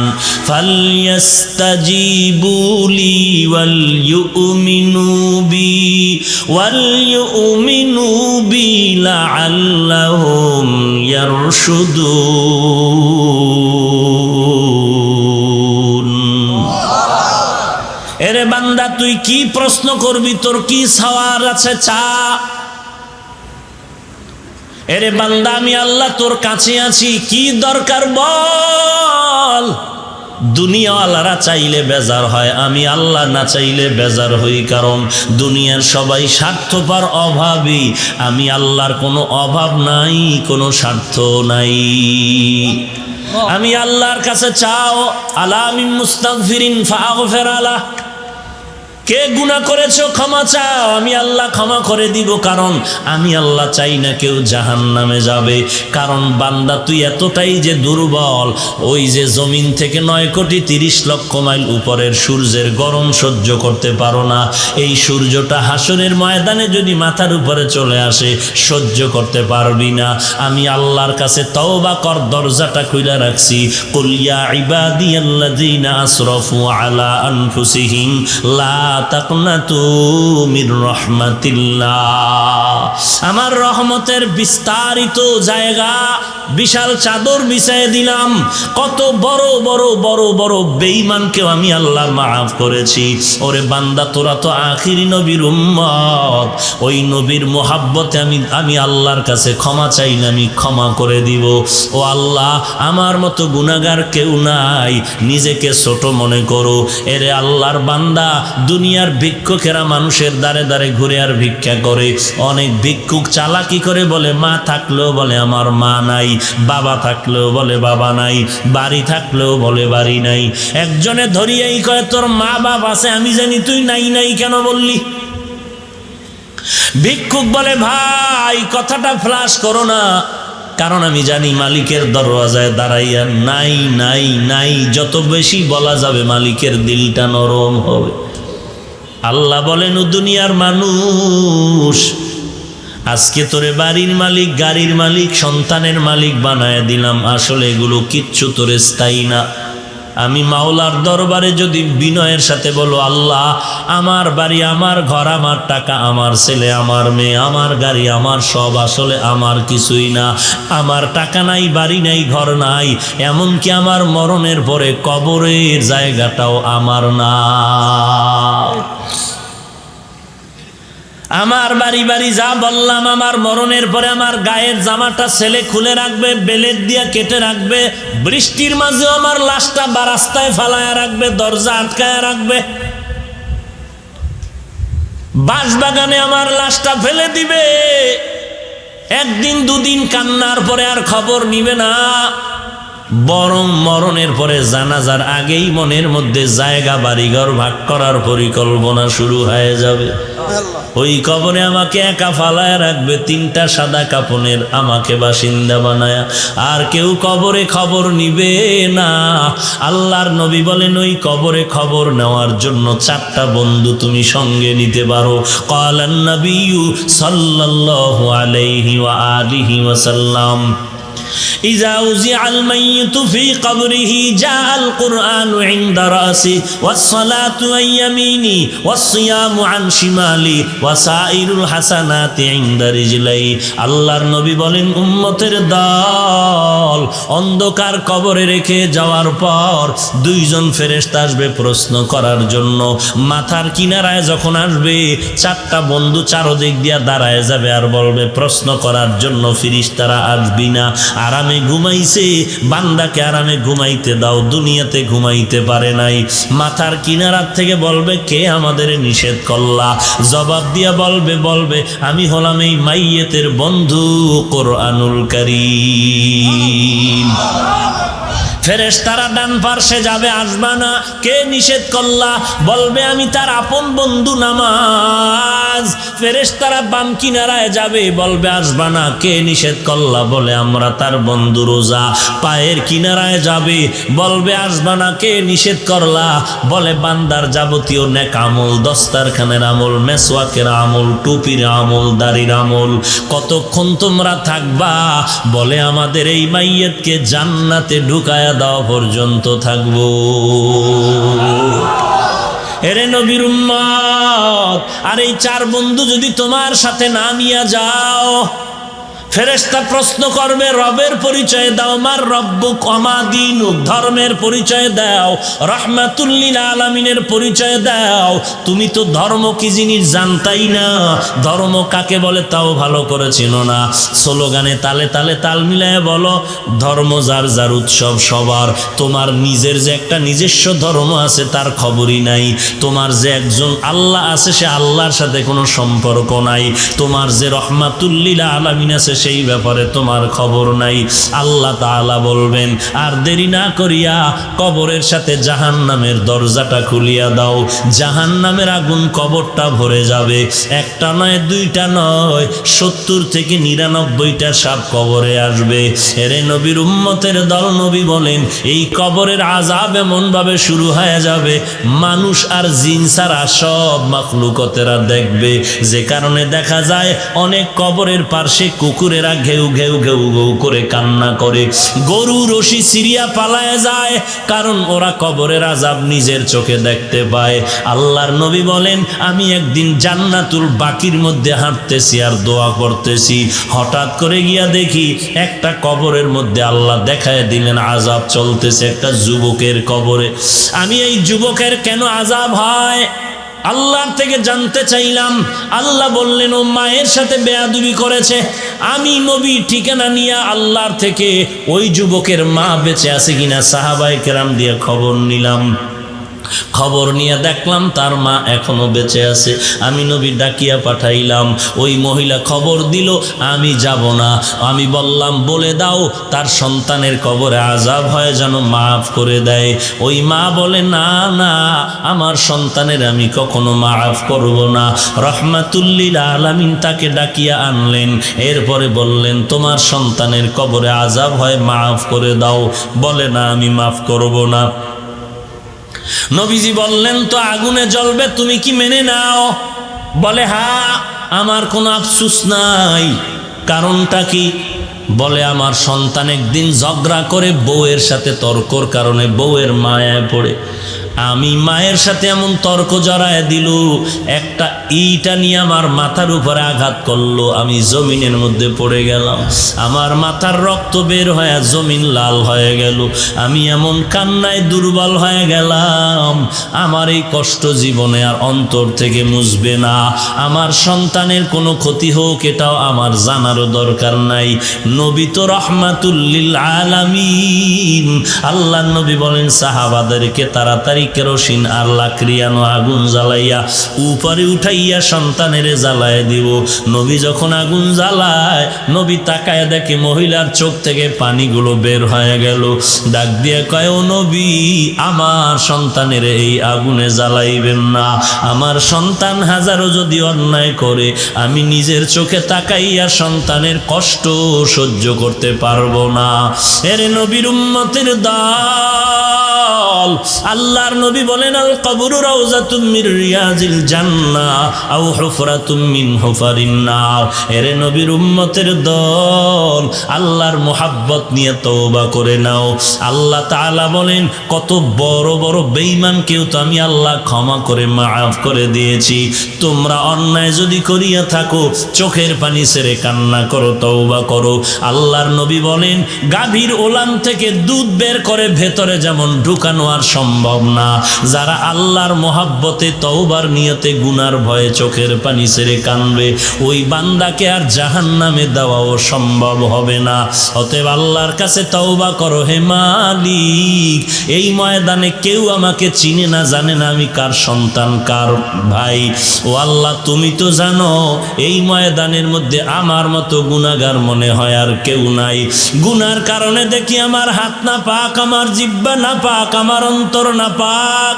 ফালইস্তাজিবু লি ওয়াল ইউমিনু বি وَلْيُؤْمِنُوا بِي لَعَلَّهُمْ يَرْشُدُونَ। এরে বান্দা, তুই কি প্রশ্ন করবি? তোর কি সওয়াল আছে? চা। এরে বান্দা, আমি আল্লাহ তোর কাছে আছি, কি দরকার বল। দুনিয়াওয়ালারা চাইলে বেজার হয়, আমি আল্লাহ না চাইলে বেজার হই। কারণ দুনিয়ার সবাই স্বার্থপর, অভাবী। আমি আল্লাহর কোনো অভাব নাই, কোনো স্বার্থ নাই। আমি আল্লাহর কাছে চাও, আলা মিন মুস্তাগফিরিন ফাগফির আলাহ। কে গুনাহ করেছো ক্ষমা চাও, আমি আল্লাহ ক্ষমা করে দিব। কারণ আমি আল্লাহ চাই না কেউ জাহান্নামে যাবে। কারণ বান্দা তুই এতটাই যে দুর্বল, ওই যে জমিন থেকে 9,30,00,000 মাইল উপরের সূর্যের গরম সহ্য করতে পারো না। এই সূর্যটা হাসরের ময়দানে যদি মাথার উপরে চলে আসে সহ্য করতে পারবি না। আমি আল্লাহর কাছে তওবা কর, দরজাটা খুলে রাখছি। কুল ইয়া ইবাদিয়াল্লাযীনা আসরাফু আলা আনফুসিহিম লা তাকনাতু মির রাহমাতিল্লাহ। আমার রহমতের বিস্তারিত জায়গা, বিশাল চাদর বিছায় দিলাম। কত বড় বড় বড় বড় বেঈমানকেও আমি আল্লাহ মাফ করেছি। ওরে বান্দা, তোরা তো আখিরি নবীর উম্মত, ওই নবীর মোহাব্বতে আমি আল্লাহর কাছে ক্ষমা চাইলে আমি ক্ষমা করে দিব। ও আল্লাহ, আমার মতো গুনাহগার কেউ নাই, নিজেকে ছোট মনে করো। এরে আল্লাহর বান্দা, দুনিয়ার ভিক্ষুকেরা মানুষের দ্বারে দ্বারে ঘুরে আর ভিক্ষা করে। অনেক ভিক্ষুক চালাকি করে বলে মা থাকলেও বলে আমার মা নাই, বাবা থাকলেও বলে বাবা নাই, বাড়ি থাকলেও বলে বাড়ি নাই। একজনে ধরিয়েই কয় তোর মা বাপ আছে, আমি জানি তুই নাই নাই কেন বললি? ভিক্ষুক বলে ভাই কথাটা ফ্লাশ করো না, কারণ আমি জানি মালিকের দরওয়াজায় দাঁড়াইয়া নাই নাই নাই যত বেশি বলা যাবে মালিকের দিলটা নরম হবে। আল্লাহ বলেন ও দুনিয়ার মানুষ, আজকে তোরে বাড়ির মালিক, গাড়ির মালিক, সন্তানের মালিক বানায় দিলাম, আসলে এগুলো কিচ্ছু তোরে স্থায়ী না। আমি মাওলার দরবারে যদি বিনয়ের সাথে বলো আল্লাহ, আমার বাড়ি, আমার ঘর, আমার টাকা, আমার ছেলে, আমার মেয়ে, আমার গাড়ি, আমার সব আসলে আমার কিছুই না। আমার টাকা নাই, বাড়ি নাই, ঘর নাই, এমনকি আমার মরণের পরে কবরের জায়গাটাও আমার না। আমার বাড়ি বাড়ি যা বললাম, আমার মরণের পরে আমার গায়ের জামাটা ছেলে খুলে রাখবে, বেলেট দিয়া কেটে রাখবে, বৃষ্টির মাঝেও আমার লাশটা রাস্তায় ফালায়া রাখবে, দরজা আটকায় রাখবে, বাঁশবাগানে আমার লাশটা ফেলে দিবে। একদিন দুদিন কান্নার পরে আর খবর নিবে না, বরং মরণের পরে জানাজার আগেই মনের মধ্যে জায়গা বাড়িঘর ভাগ করার পরিকল্পনা শুরু হয়ে যাবে। ওই কবরে আমাকে একা ফালায় রাখবে, 3টা সাদা কাপনের আমাকে বাসিন্দা বানায়া, আর কেউ কবরে খবর নিবে না। আল্লাহর নবী বলেন ওই কবরে খবর নেওয়ার জন্য 4টা বন্ধু তুমি সঙ্গে নিতে পারো। ক্বালান নবিয়্যু সাল্লাল্লাহু আলাইহি ওয়া আলিহি ওয়াসাল্লাম إذا وزع الميت في قبره جاء القرآن عند رأسه والصلاة عن يمينه والصيام عن شماله وسائر الحسنات عند رجليه। আল্লাহর নবী বলেন উম্মতের দল অন্ধকার কবরে রেখে যাওয়ার পর 2জন ফেরেশতা আসবে প্রশ্ন করার জন্য। মাথার কিনারায় যখন আসবে 4টা বন্ধু চারদিক দিয়া দাঁড়ায় যাবে আর বলবে প্রশ্ন করার জন্য ফেরেশতারা আসবি না, আরামে ঘুমাইছে, বান্দাকে আরামে ঘুমাইতে দাও, দুনিয়াতে ঘুমাইতে পারে নাই। মাথার কিনারার থেকে বলবে কে আমাদের নিষেধ করলা? জবাব দিয়া বলবে আমি হলাম এই মাইয়েতের বন্ধু কোরআনুল কারীম। ফেরেশতারা ডান পার্শ্বে যাবে, আসবা না, কে নিষেধ করলা? বলবে আমি তার আপন বন্ধু নামাজ। ফেরেশতারা বাম কিনারায় যাবে, বলবে আসবা না, কে নিষেধ করলা? বলে আমরা তার বন্ধু রোজা। পায়ের কিনারায় যাবে, বলবে আসবা না, কে নিষেধ করলা? বলে বান্দার যাবতীয় নেক আমল, দস্তারখানের আমল, মেসওয়াকের আমল, টুপির আমল, দাড়ির আমল। কতক্ষণ তোমরা থাকবা? বলে আমাদের এই মাইয়াতকে জান্নাতে ঢুকায়া দেওয়া পর্যন্ত থাকবো। এরে নবীর উম্মত, আর এই 4 বন্ধু যদি তোমার সাথে না নিয়ে যাও, ফেরেশতা প্রশ্ন করবে রবের পরিচয় দাও, মার রব্বুক ওমা দীনুক, ধর্মের পরিচয় দাও, রাহমাতুল লিল আলামিনের পরিচয় দাও। তুমি তো ধর্ম কি জিনিস জানতাই না, ধর্ম কাকে বলে তাও ভালো করে চেনো না। স্লোগানে তালে তালে তাল মিলায় বলো ধর্ম যার যার উৎসব সবার। তোমার নিজের যে একটা নিজস্ব ধর্ম আছে তার খবরই নাই। তোমার যে একজন আল্লাহ আছে সে আল্লাহর সাথে কোনো সম্পর্ক নাই। তোমার যে রাহমাতুল লিল আলামিন আছে সেই ব্যাপারে তোমার খবর নাই। আল্লাহ তাআলা বলবেন, আর দেরি না করিয়া কবরের সাথে জাহান্নামের দরজাটা খুলিয়া দাও। জাহান্নামের আগুন কবরটা ভরে যাবে। একটা নয়, দুইটা নয়, 70 থেকে 99টা সাপ কবরে আসবে। এরে নবীর উম্মতের দল, নবী বলেন এই কবরের আযাব এমন ভাবে শুরু হয়ে যাবে, মানুষ আর জিন ছাড়া সব মাখলুকতেরা দেখবে। যে কারণে দেখা যায় অনেক কবরের পাশে কুকুরেরা ঘেউ ঘেউ ঘেউ ঘেউ করে কান্না করে, গরু রশি সিরিয়া পালায় যায়, কারণ ওরা কবরের আযাব নিজের চোখে দেখতে পায়। আল্লাহর নবী বলেন, আমি একদিন জান্নাতুল বাকির মধ্যে হাঁটতেছি আর দোয়া করতেছি, হঠাৎ করে গিয়া দেখি একটা কবরের মধ্যে আল্লাহ দেখায় দিলেন আযাব চলতেছে একটা যুবকের কবরে। আমি এই যুবকের কেন আযাব হয় আল্লাহর থেকে জানতে চাইলাম। আল্লাহ বললেন, ও মায়ের সাথে বেয়াদবি করেছে। আমি নবী ঠিকানা নিয়ে আল্লাহর থেকে ওই যুবকের মা বেঁচে আছে কিনা সাহাবায়ে কেরাম দিয়ে খবর নিলাম। খবর নিয়ে দেখলাম তার মা এখনো বেঁচে আছে। আমি নবী ডাকিয়া পাঠাইলাম, ওই মহিলা খবর দিল আমি যাব না। আমি বললাম, বলে দাও তার সন্তানের কবরে আযাব হয় যেন মাফ করে দেয়। ওই মা বলে, না না, আমার সন্তানের আমি কখনো মাফ করব না। রহমাতুল লিল আলামিন তাকে ডাকিয়া আনলেন, এরপরে বললেন, তোমার সন্তানের কবরে আযাব হয় মাফ করে দাও। বলে, না আমি মাফ করব না। নবীজি বললেন, তো আগুনে জ্বলবে, তুমি কি মেনে নাও? বলে, হ্যাঁ, আমার কোনো আফসোস নাই। কারণটা কি? বলে, আমার সন্তান একদিন ঝগড়া করে বউয়ের সাথে তর্কর কারণে বউয়ের মায়ায় পড়ে আমি মায়ের সাথে এমন তর্ক জড়ায় দিল, একটা ইটা নিয়ে আমার মাথার উপরে আঘাত করলো, আমি জমিনের মধ্যে পড়ে গেলাম। আমার মাথার রক্ত বের হয়ে জমিন লাল হয়ে গেল। আমি এমন কান্নায় দুর্বল হয়ে গেলাম, আমার এই কষ্ট জীবনে আর অন্তর থেকে মুছবে না। আমার সন্তানের কোনো ক্ষতি হোক এটাও আমার জানারও দরকার নাই। নবী তো রহমাতুল লিল আলামিন। আল্লাহ নবী বলেন সাহাবাদেরকে তাড়াতাড়ি কেরোসিন আর লাকড়িয়ানো আগুন জ্বালাইয়া উপরে উঠাইয়া সন্তানের জ্বালায় দিব। নবী যখন আগুন জ্বালায়, নবী তাকায় দেখে মহিলার চোখ থেকে পানিগুলো বের হয়ে গেল। ডাক দিয়ে কয়, ও নবী, আমার সন্তানের এই আগুনে জ্বালাইবেন না। আমার সন্তান হাজারো যদি অন্যায় করে, আমি নিজের চোখে তাকাইয়া সন্তানের কষ্ট সহ্য করতে পারবো না। এরে নবীর উম্মতের দল, আল্লাহর নবী বলেন, আল কবরু রাউযাতুম মির রিয়াজিল জান্নাহ আও হুফরাতুম মিন হুফারিন নার। এরে নবীর উম্মতের দল, আল্লাহর মোহাব্বত নিয়ে তওবা করে নাও। আল্লাহ তাআলা বলেন, কত বড় বড় বেঈমানকেও তো আমি আল্লাহ ক্ষমা করে মাফ করে দিয়েছি। তোমরা অন্যায় যদি করিয়া থাকো, চোখের পানি ছেড়ে কান্না করো, তওবা করো। আল্লাহর নবী বলেন, গাভীর ওলান থেকে দুধ বের করে ভেতরে যেমন ঢুকানো আর সম্ভব না, যারা আল্লাহর মোহাব্বতে তওবার নিয়তে গুনার ভয়ে চোখের পানি ছেড়ে কানবে, ওই বান্দাকে আর জাহান্নামে দেওয়াও সম্ভব হবে না। অতএব আল্লাহর কাছে তওবা করো। হে মালিক, এই ময়দানে কেউ আমাকে চিনে না, জানে না আমি কার সন্তান, কার ভাই। ও আল্লাহ, তুমি তো জানো এই ময়দানের মধ্যে আমার মতো গুনাহগার মনে হয় আর কেউ নাই। গুনার কারণে দেখি আমার হাত না পাক, আমার জিহ্বা না পাক, আমার অন্তর না পাক।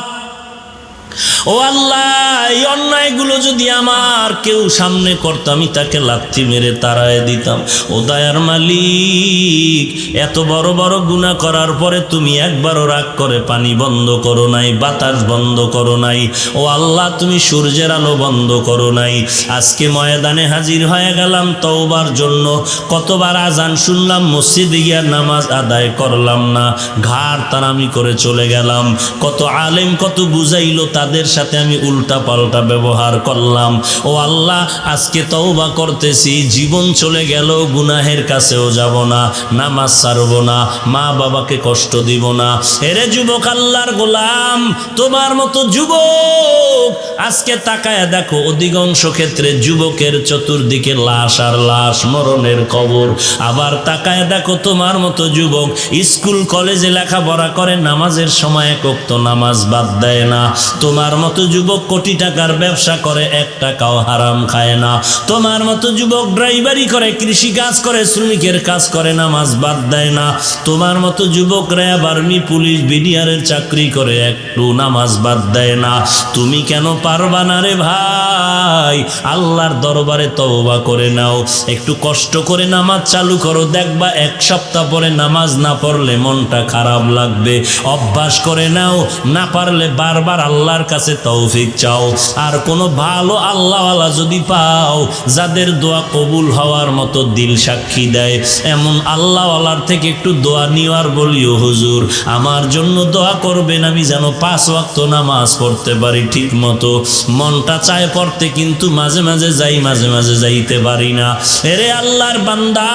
ও আল্লাহ, এই অন্যায়গুলো যদি আমার কেউ সামনে করত, আমি তাকে লাথি মেরে তাড়ায় দিতাম। ও দয়ার মালিক, এত বড় বড় গুনাহ করার পরে তুমি একবারও রাগ করে পানি বন্ধ করো নাই, বাতাস বন্ধ করো নাই। ও আল্লাহ, তুমি সূর্যের আলো বন্ধ করো নাই। আজকে ময়দানে হাজির হয়ে গেলাম তওবার জন্য। কতবার আজান শুনলাম, মসজিদে গিয়ে নামাজ আদায় করলাম না, ঘাড় তারামি করে চলে গেলাম। কত আলেম কত বুঝাইলো, তাদের সাথে আমি উল্টা পাল্টা ব্যবহার করলাম। ও আল্লাহ, আজকে তওবা করতেছি, জীবন চলে গেল, গুনাহের কাছেও যাব না, নামাজ ছাড়ব না, মা বাবাকে কষ্ট দিব না। এরে যুবক, আল্লাহর গোলাম, তোমার মতো যুবক আজকে তাকায় দেখো, অধিকাংশ ক্ষেত্রে যুবকের চতুর্দিকে লাশ আর লাশ, মরণের কবর। আবার তাকায় দেখো, তোমার মতো যুবক স্কুল কলেজে লেখাপড়া করে, নামাজের সময় এক ওয়াক্ত নামাজ বাদ দেয় না। তোমার মতো যুবক কোটি টাকার ব্যবসা করে 1 টাকাও হারাম খায় না। তোমার মতো যুবক ড্রাইভারি করে, কৃষি কাজ করে, শ্রমিকের কাজ করে, নামাজ বাদ দেয় না। তোমার মতো যুবক র্যাব, আর্মি, পুলিশ, বিডিআরের চাকরি করে, একটু নামাজ বাদ দেয় না। তুমি কেন পারবা না রে ভাই? আল্লাহর দরবারে তওবা করে নাও, একটু কষ্ট করে নামাজ চালু করো, দেখবা 1 সপ্তাহ পরে নামাজ না পড়লে মনটা খারাপ লাগবে। অভ্যাস করে নাও, না পারলে বারবার আল্লাহর কাছে তৌফিক চাও। আর কোনো ভালো আল্লাহওয়ালা যদি পাও, যাদের দোয়া কবুল হওয়ার মতো দিল সাক্ষী দেয়, এমন আল্লাহওয়ালার থেকে একটু দোয়া নিওয়ার বলিও, হুজুর আমার জন্য দোয়া করবেন, আমি যেন 5 ওয়াক্ত নামাজ পড়তে পারি ঠিক মতো। মনটা চায় পড়তে, কিন্তু মাঝে মাঝে যাই, মাঝে মাঝে যাইতে পারি না। এরে আল্লাহর বান্দা,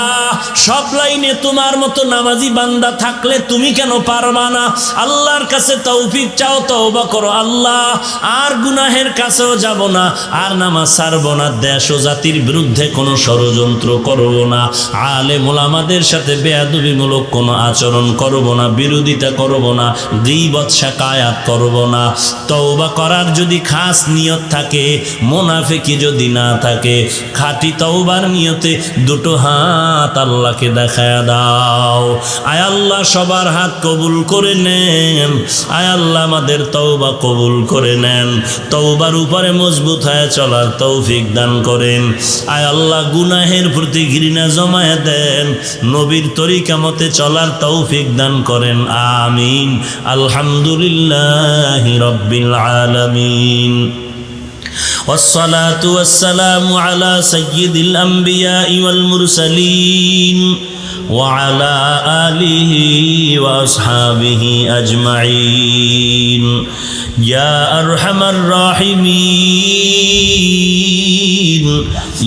সব লাইনে তোমার মতো নামাজি বান্দা থাকলে তুমি কেন পারবা না? আল্লাহর কাছে তৌফিক চাও, তওবা করো, আল্লাহ আর গুনাহের কাছেও যাব না, আর নামাজ ছাড়ব না, দেশ ও জাতির বিরুদ্ধে কোনো ষড়যন্ত্র করব না, আলেম ওলামাদের সাথে বেয়াদবিমূলক কোনো আচরণ করব না, বিরোধিতা করব না, গীবত শাকায়াত করব না। তওবা করার যদি খাস নিয়ত থাকে, মুনাফিকি যদি না থাকে, খাঁটি তওবার নিয়তে দুটো হাত আল্লাহকে দেখায়া দাও। আয় আল্লাহ সবার হাত কবুল করে নেন। আয় আল্লাহ আমাদের তওবা কবুল করে নেন। তওবার উপরে মজবুত হয়ে চলার তৌফিক দান করেন। আয় আল্লাহ গুনাহের প্রতি ঘৃণা জমায়ে দেন, নবীর তরিকা মতে চলার তৌফিক দান করেন। আমিন। আলহামদুলিল্লাহি রাব্বিল আলামিন। والصلاة والسلام على سيد الأنبياء والمرسلين وعلى آله وأصحابه أجمعين يا أرحم الراحمين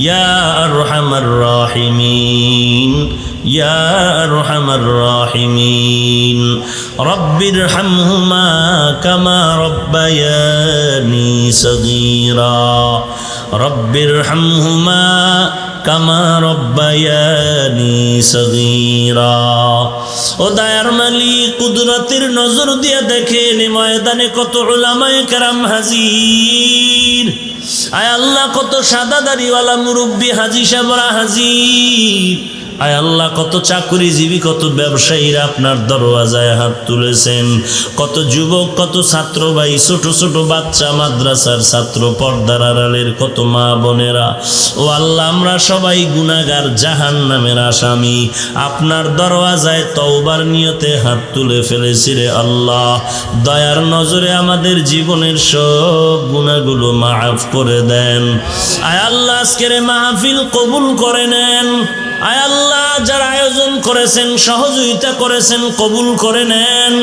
يا أرحم الراحمين يا أرحم الراحمين رب ارحمهما كما ربياني صغيرا رب ارحمهما কামা রব্বায়ানি সগীরা। ও দয়ার মালিক, কুদরতের নজর দিয়ে দেখেন ময়দানে কত উলামায়ে কেরাম হাজির। আয় আল্লাহ কত সাদা দাড়িওয়ালা মুরব্বী হাজী সাহেবরা হাজির। আয় আল্লাহ কত চাকরিজীবী, কত ব্যবসায়ীরা আপনার দরওয়াজায় হাত তুলেছেন। কত যুবক, কত ছাত্র ভাই, ছোট ছোট বাচ্চা, মাদ্রাসার ছাত্র, পর্দার আড়ালের কত মা বোনেরা। ও আল্লাহ আমরা সবাই গুনাহগার, জাহান্নামের আসামি। আপনার দরওয়াজায় তওবার নিয়তে হাত তুলে ফেলেছি রে আল্লাহ। দয়ার নজরে আমাদের জীবনের সব গুনাহগুলো মাফ করে দেন। আয় আল্লাহ আজকের মাহফিল কবুল করে নেন। আয় আল্লাহ যারা আয়োজন করেছেন, সহযোগিতা করেছেন, কবুল করে নেন।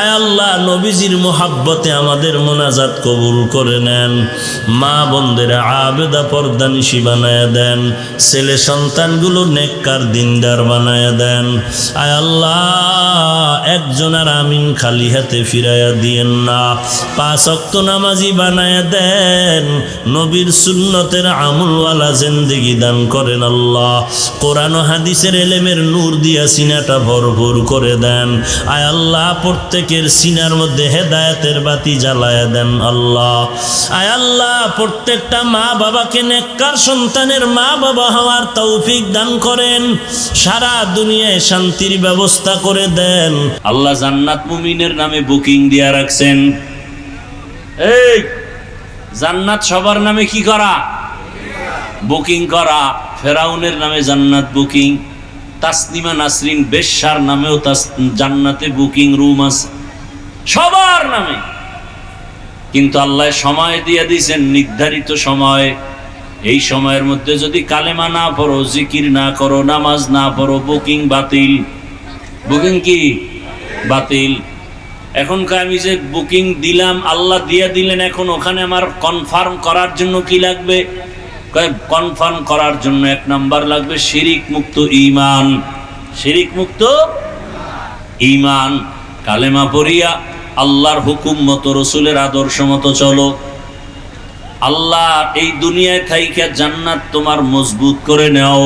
আয় আল্লাহ নবীজির মোহাব্বতে আমাদের মোনাজাত কবুল করে নেন। মা বোনদের আবেদা পর্দানিশী বানায় দেন। ছেলে সন্তানগুলো নেককার দিনদার বানায় দেন। আয় আল্লাহ একজন আর আমিন খালি হাতে ফিরাইয়া দিয়েন না। 5 ওয়াক্ত নামাজি বানায় দেন। নবীর সুন্নতের আমলওয়ালা জিন্দেগি দান করেন আল্লাহ। কোরআন ও হাদিসের এলেমের নূর দিয়া সিনাটা ভরপুর করে দেন। আয় আল্লাহ প্রত্যেকের সিনার মধ্যে হেদায়েতের বাতি জ্বালায়া দেন আল্লাহ। আয় আল্লাহ প্রত্যেকটা মা বাবাকে নেককার সন্তানের মা বাবা হওয়ার তৌফিক দান করেন। সারা দুনিয়ায় শান্তির ব্যবস্থা করে দেন আল্লাহ। জান্নাত মুমিনের নামে বুকিং দিয়া রাখছেন। এই জান্নাত সবার নামে কি করা? বুকিং করা। ফেরাউনের নামে জান্নাত বুকিং, তাসনিমা নাসরিন বেশ্যার নামেও জান্নাতে বুকিং রুম আছে সবার নামে। কিন্তু আল্লাহ সময় দিয়ে দিয়েছেন, নির্ধারিত সময়। এই সময়ের মধ্যে যদি কালেমা না পড়ো, জিকির না করো, নামাজ না পড়ো, বুকিং বাতিল। বুকিং কি বাতিল? এখনকার আমি যে বুকিং দিলাম, আল্লাহ দিয়ে দিলেন, এখন ওখানে আমার কনফার্ম করার জন্য কি লাগবে? কনফার্ম করার জন্য 1 নাম্বার লাগবে শিরিক মুক্ত ঈমান। শিরিক মুক্ত ঈমান। কালেমা পড়িয়া আল্লাহর হুকুম মতো, রসুলের আদর্শ মতো চলো। আল্লাহ এই দুনিয়ায় থাইকা জান্নাত তোমার মজবুত করে নেও।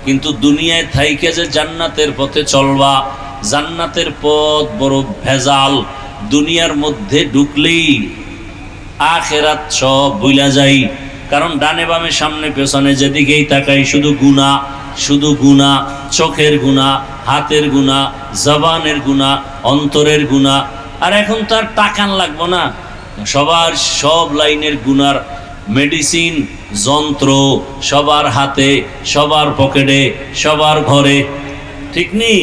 কিন্তু দুনিয়ায় থাইকা যে জান্নাতের পথে চলবা, জান্নাতের পথ বড় ভেজাল। দুনিয়ার মধ্যে ঢুকলেই আখিরাত সব ভুলা যাই। কারণ ডানে বামে সামনে পেছনে যেদিকেই তাকাই শুধু গুনাহ, শুধু গুনাহ, চোখের গুনাহ, হাতের গুনাহ, জবানের গুনাহ, অন্তরের গুনাহ। আর এখন তো আর টাকান লাগবো না, সবার সব লাইনের গুনার মেডিসিন যন্ত্র সবার হাতে, সবার পকেটে, সবার ঘরে, ঠিক নেই?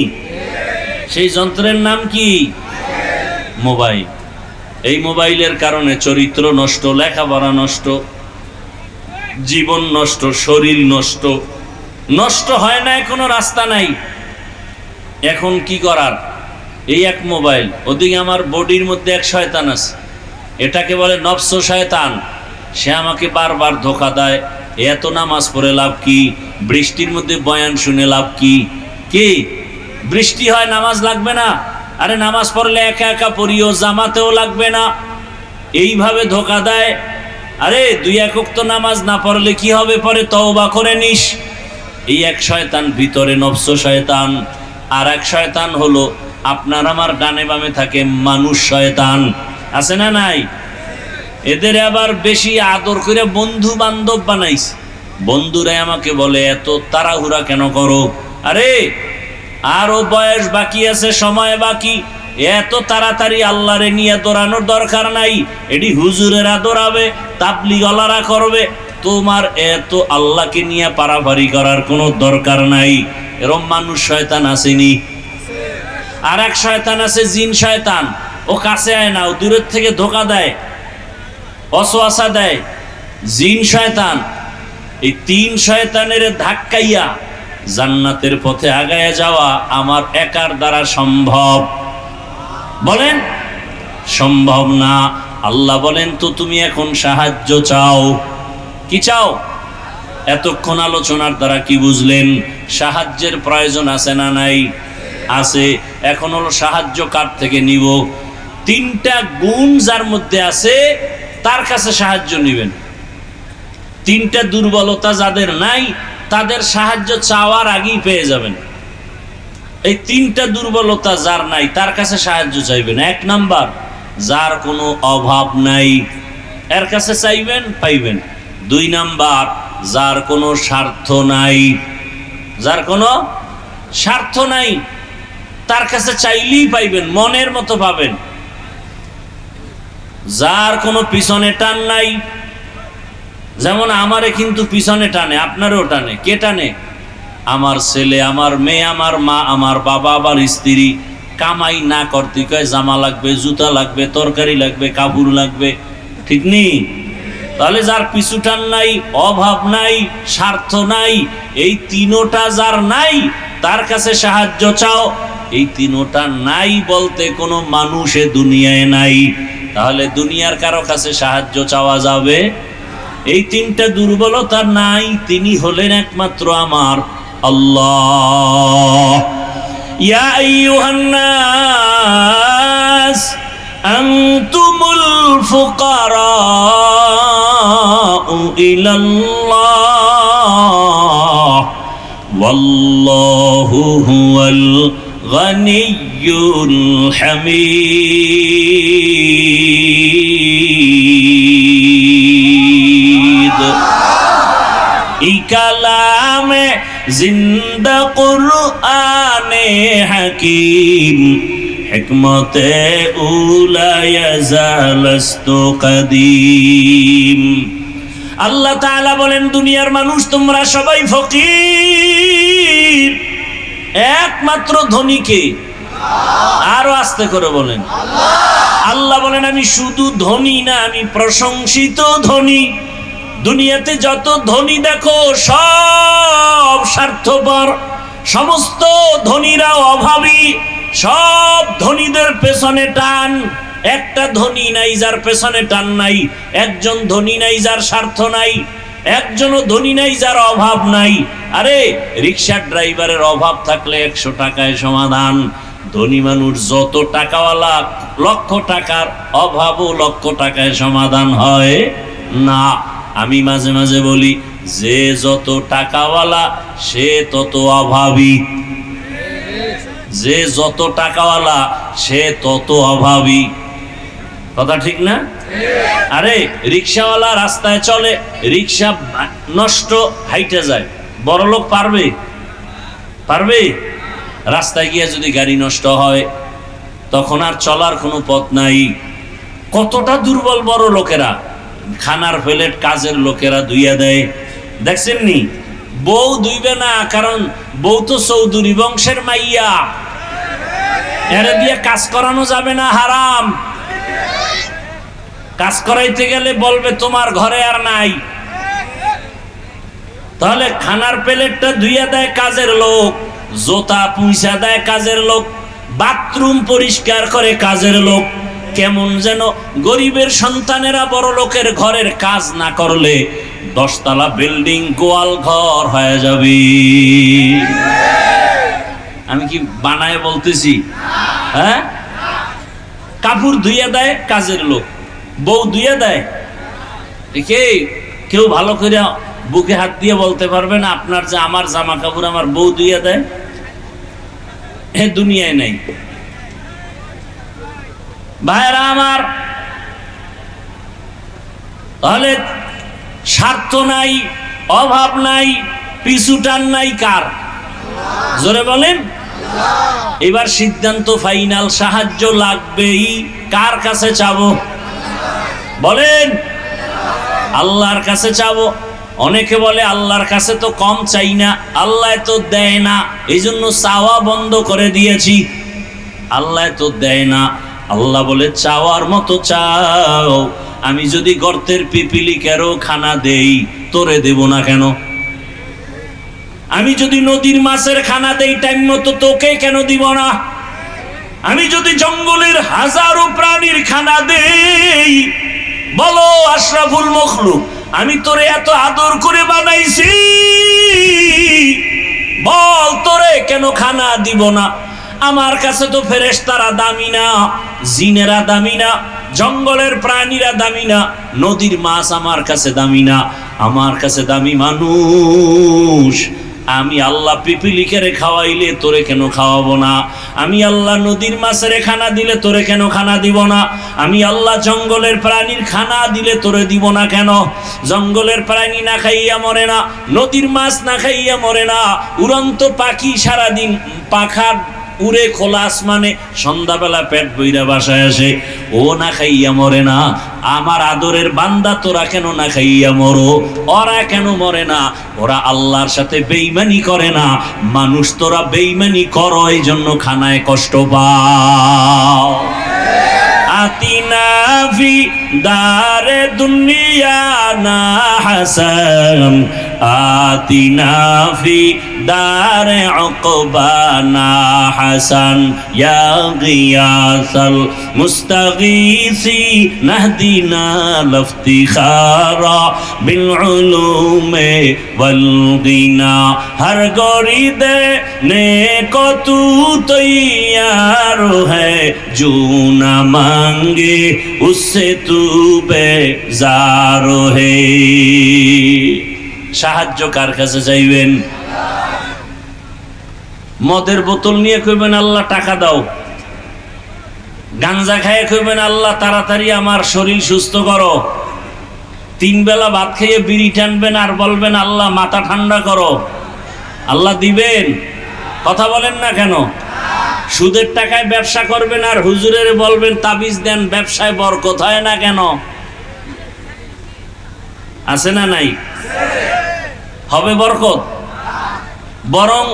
সেই যন্ত্রের নাম কি? মোবাইল। এই মোবাইলের কারণে চরিত্র নষ্ট, লেখাপড়া নষ্ট, জীবন নষ্ট, শরীর নষ্ট। নষ্ট হয় না, কোনো রাস্তা নাই। এখন কি করার? এই এক মোবাইল, ওদিকে আমার বডির মধ্যে এক শয়তান আছে, এটাকে বলে নফস শয়তান। সে আমাকে বারবার ধোঁকা দেয়। এত নামাজ পড়ে লাভ কি? বৃষ্টির মধ্যে বয়ান শুনে লাভ কি? কি বৃষ্টি হয় নামাজ লাগবে না? আরে নামাজ পড়লে একা একা পড়িও, জামাতেও লাগবে না। এইভাবে ধোঁকা দেয়। আরে 2 ওয়াক্ত নামাজ না পড়লে কি হবে? পরে তওবা করে নিস। এই এক শয়তান ভিতরে, নফস শয়তান। আর এক শয়তান হলো আপনার আমার ডানে বামে থাকে মানুষ শয়তান, আছে না নাই? এদের আবার বেশি আদর করে বন্ধু বান্ধব বানাইছে। বন্ধুরাই আমাকে বলে এত তাড়াহুড়া কেন করো? আরে আরো বয়স বাকি আছে, সময় বাকি, এত তাড়াতাড়ি আল্লাহরে নিয়ে দৌড়ানোর দরকার নাই। এটি হুজুরেরা দৌড়াবে, তাবলিগওয়ালারা করবে, তোমার এত আল্লাহকে নিয়ে পারাপারি করার কোনো দরকার নাই। এরম মানুষ শয়তান আসেনি। আর এক শয়তান আছে জিন শয়তান। ও কাছে আয় না, ও দূরের থেকে ধোঁকা দেয়, ওয়াসওয়াসা দেয়। জিন শয়তান, এই 3 শয়তানের ধাক্কাইয়া জান্নাতের পথে আগায়া যাওয়া আমার একার দ্বারা সম্ভব? বলেন সম্ভব না। আল্লাহ বলেন তো তুমি এখন সাহায্য চাও। কি চাও? এতক্ষণ আলোচনার দ্বারা কি বুঝলেন? সাহায্যের প্রয়োজন আছে না নাই? আছে। এখন হলো সাহায্য কার থেকে নিব? 3টা গুণ যার মধ্যে আছে তার কাছে সাহায্য নেবেন। 3টা দুর্বলতা যাদের নাই তাদের সাহায্য চাওয়ার আগেই পেয়ে যাবেন। এই 3টা দুর্বলতা যার নাই তার কাছে সাহায্য চাইবেন। 1 নাম্বার, যার কোনো অভাব নাই, এর কাছে চাইবেন, পাইবেন। 2 নাম্বার, যার কোনো স্বার্থ নাই, যার কোনো স্বার্থ নাই তার কাছে চাইলেই পাইবেন, মনের মতো পাবেন। যার কোনো পিছনে টান নাই, যেমন আমারে কিন্তু পিছনে টানে, আপনারও টানে। কে টানে? আমার ছেলে, আমার মেয়ে, আমার মা, আমার বাবা, আমার স্ত্রী। কামাই না করতে কয় জামা লাগবে, জুতা লাগবে, তরকারি লাগবে, কাপড় লাগবে, ঠিক নেই? তাহলে যার পিছু টান নাই, অভাব নাই, স্বার্থ নাই, এই 3টা যার নাই তার কাছে সাহায্য চাও। এই 3টা নাই বলতে কোনো মানুষে দুনিয়ায় নাই, তাহলে দুনিয়ার কারো কাছে সাহায্য চাওয়া যাবে? এই 3টা দুর্বলতা নাই, তিনি হলেন একমাত্র আমার আল্লাহ। ইয়া আইয়ুহান নাস আনতুমুল ফুকারাউ ইলাল্লাহ ওয়াল্লাহু হুয়াল গনিয়্যুল হামিদ। এই কালামে জিন্দা কুরআনে হাকিম, হিকমতে উলা ইয়াজালাস্তু কাদিম। আল্লাহ তাআলা বলেন দুনিয়ার মানুষ তোমরা সবাই ফকির, একমাত্র ধনীকে। আরো আস্তে করে বলেন আল্লাহ বলেন আমি শুধু ধনী না, আমি প্রশংসিত ধনী। দুনিয়াতে যত ধনী দেখো সব স্বার্থপর, সমস্ত ধনীরা অভাবী, সব ধনীদের পেছনে টান। একটা ধনী নাই যার পেছনে টান নাই, একজন ধনী নাই যার স্বার্থ নাই, একজনও ধনী নাই যার অভাব নাই। আরে রিকশার ড্রাইভারের অভাব থাকলে 100 টাকায় সমাধান। ধনী মানুষ যত টাকাওয়ালা, লক্ষ টাকার অভাবও লক্ষ টাকায় সমাধান হয় না। আমি মাঝে মাঝে বলি যে যত টাকাওয়ালা সে তত অভাবী, যে যত টাকাওয়ালা সে তত অভাবী। কথা ঠিক না? আরে রিক্সাওয়ালা রাস্তায় চলে, রিক্সা নষ্ট, হাইটে যায়, বড়লোক পারবে? পারবে? রাস্তায় গিয়ে যদি গাড়ি নষ্ট হয় তখন আর চলার কোনো পথ নাই। কতটা দুর্বল বড় লোকেরা, খানার প্লেট কাজের লোকেরা ধুইয়া দেয়, দেখছেন নি? বউ ধুইবে না, কারণ বউ তো চৌধুরী বংশের মাইয়া, এরে দিয়ে কাজ করানো যাবে না, হারাম। কাজ করাইতে গেলে বলবে তোমার ঘরে আর নাই। তাহলে খানার প্লেটটা ধুইয়া দেয় কাজের লোক, জোতা পুইসা দেয় কাজের লোক, বাথরুম পরিষ্কার করে কাজের লোক। কেমন যেন গরিবের সন্তানেরা বড় লোকের ঘরের কাজ না করলে 10 তলা বিল্ডিং গোয়াল ঘর হয়ে যাবে। আমি কি বানায় বলতেছি? হ্যাঁ, কাপড় ধুইয়া দেয় কাজের লোক, বউ ধুইয়া দেয়। দেখে কেউ ভালো করে বুকে হাত দিয়ে বলতে পারবে না আপনার যে আমার জামা কাপড় আমার বউ ধুইয়া দেয়? এ দুনিয়ায় নাই। ভাইরা আমার, তাহলে স্বার্থ নাই, অভাব নাই, পিছুটান নাই কার? জোরে বলেন। এবার সিদ্ধান্ত ফাইনাল, সাহায্য লাগবেই, কার কাছে চাবো? বলেন। আল্লাহর কাছে চাবো। অনেকে বলে আল্লাহর কাছে তো কম চাই না, আল্লাহ তো দেয় না, এই জন্য চাওয়া বন্ধ করে দিয়েছি। আল্লাহ তো দেয় না, আল্লাহ বলে চাওয়ার মতো চাও। আমি যদি গর্তের পিপিলিকেরও খানা দেই, তোরে দেব না কেন? আমি যদি নদীর মাছের খানা দেই টাইম মতো, তোকে কেন দিব না? আমি যদি জঙ্গলের হাজারো প্রাণীর খানা দেই, বলো আশরাফুল মখলুক, আমি তোরে এত আদর করে বানাইছি, বল তোরে কেন খানা দিব না? আমার কাছে তো ফেরেশতারা দামি না, জিনেরা দামি না, জঙ্গলের প্রাণীরা দামি না, নদীর মাছ আমার কাছে দামি না, আমার কাছে দামি মানুষ। আমি আল্লাহ পিপিলিকের খাওয়াইলে তোরে কেন খাওয়াবো না? আমি আল্লাহ নদীর মাছের খানা দিলে তোরে কেন খানা দিব না? আমি আল্লাহ জঙ্গলের প্রাণীর খানা দিলে তোরে দিব না কেন? জঙ্গলের প্রাণী না খাইয়া মরে না, নদীর মাছ না খাইয়া মরে না, উড়ন্ত পাখি সারাদিন পাখার উড়ে খোলা আসমানে, সন্ধ্যাবেলা পেট বইরা বাসায় আসে, ও না খাইয়া মরে না। আমার আদরের বান্দা তোরা কেন না খাইয়া মরো? ওরা কেন মরে না? ওরা আল্লাহর সাথে বেঈমানি করে না। মানুষ তোরা বেঈমানি করো, এই জন্য খানায় কষ্ট পাও। আতিনা ফি দারে দুনিয়া না হাসান, আতিনা ফি দারে উকবানা হাসান, ইয়া গিয়াসাল মুস্তাগীসি নাহদিনা লফতিখারা বিল উলুমে ওয়াল গিনা। হর গরিদে নেকো তু তৈয়ার হ্যায়, জো না মাঙ্গে উসসে তু বেজার হে। সাহায্য কার কাছে চাইবেন? মদের বোতল নিয়ে কইবেন আল্লাহ টাকা দাও, গাঞ্জা খাইয়ে কইবেন আল্লাহ তাড়াতাড়ি আমার শরীর সুস্থ করো, 3 বেলা ভাত খেয়ে বিড়ি টানবেন আর বলবেন আল্লাহ মাথা ঠান্ডা করো। আল্লাহ দিবেন? কথা বলেন না কেন? সুদের টাকায় ব্যবসা করবেন আর হুজুরের বলবেন তাবিজ দেন, ব্যবসায় বরকত হয় না কেন? আছে না নাই? হবে বরকত? বরং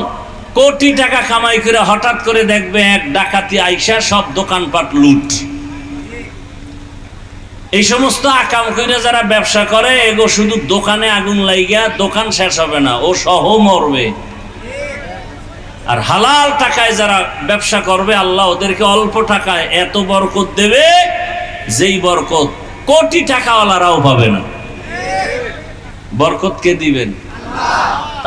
কোটি টাকা কামাই করে হঠাৎ করে দেখবে এক ডাকাতি আইসা সব দোকানপাট লুট। এই সমস্ত আকাম কইরা যারা ব্যবসা করে, এগো শুধু দোকানে আগুন লাইগা দোকান শেষ হবে না, ও সহ মরবে। আর হালাল টাকায় যারা ব্যবসা করবে, আল্লাহ ওদেরকে অল্প টাকায় এত বরকত দেবে, যেই বরকত কোটি টাকাওয়ালারাও পাবে না। বরকত কে দিবেন?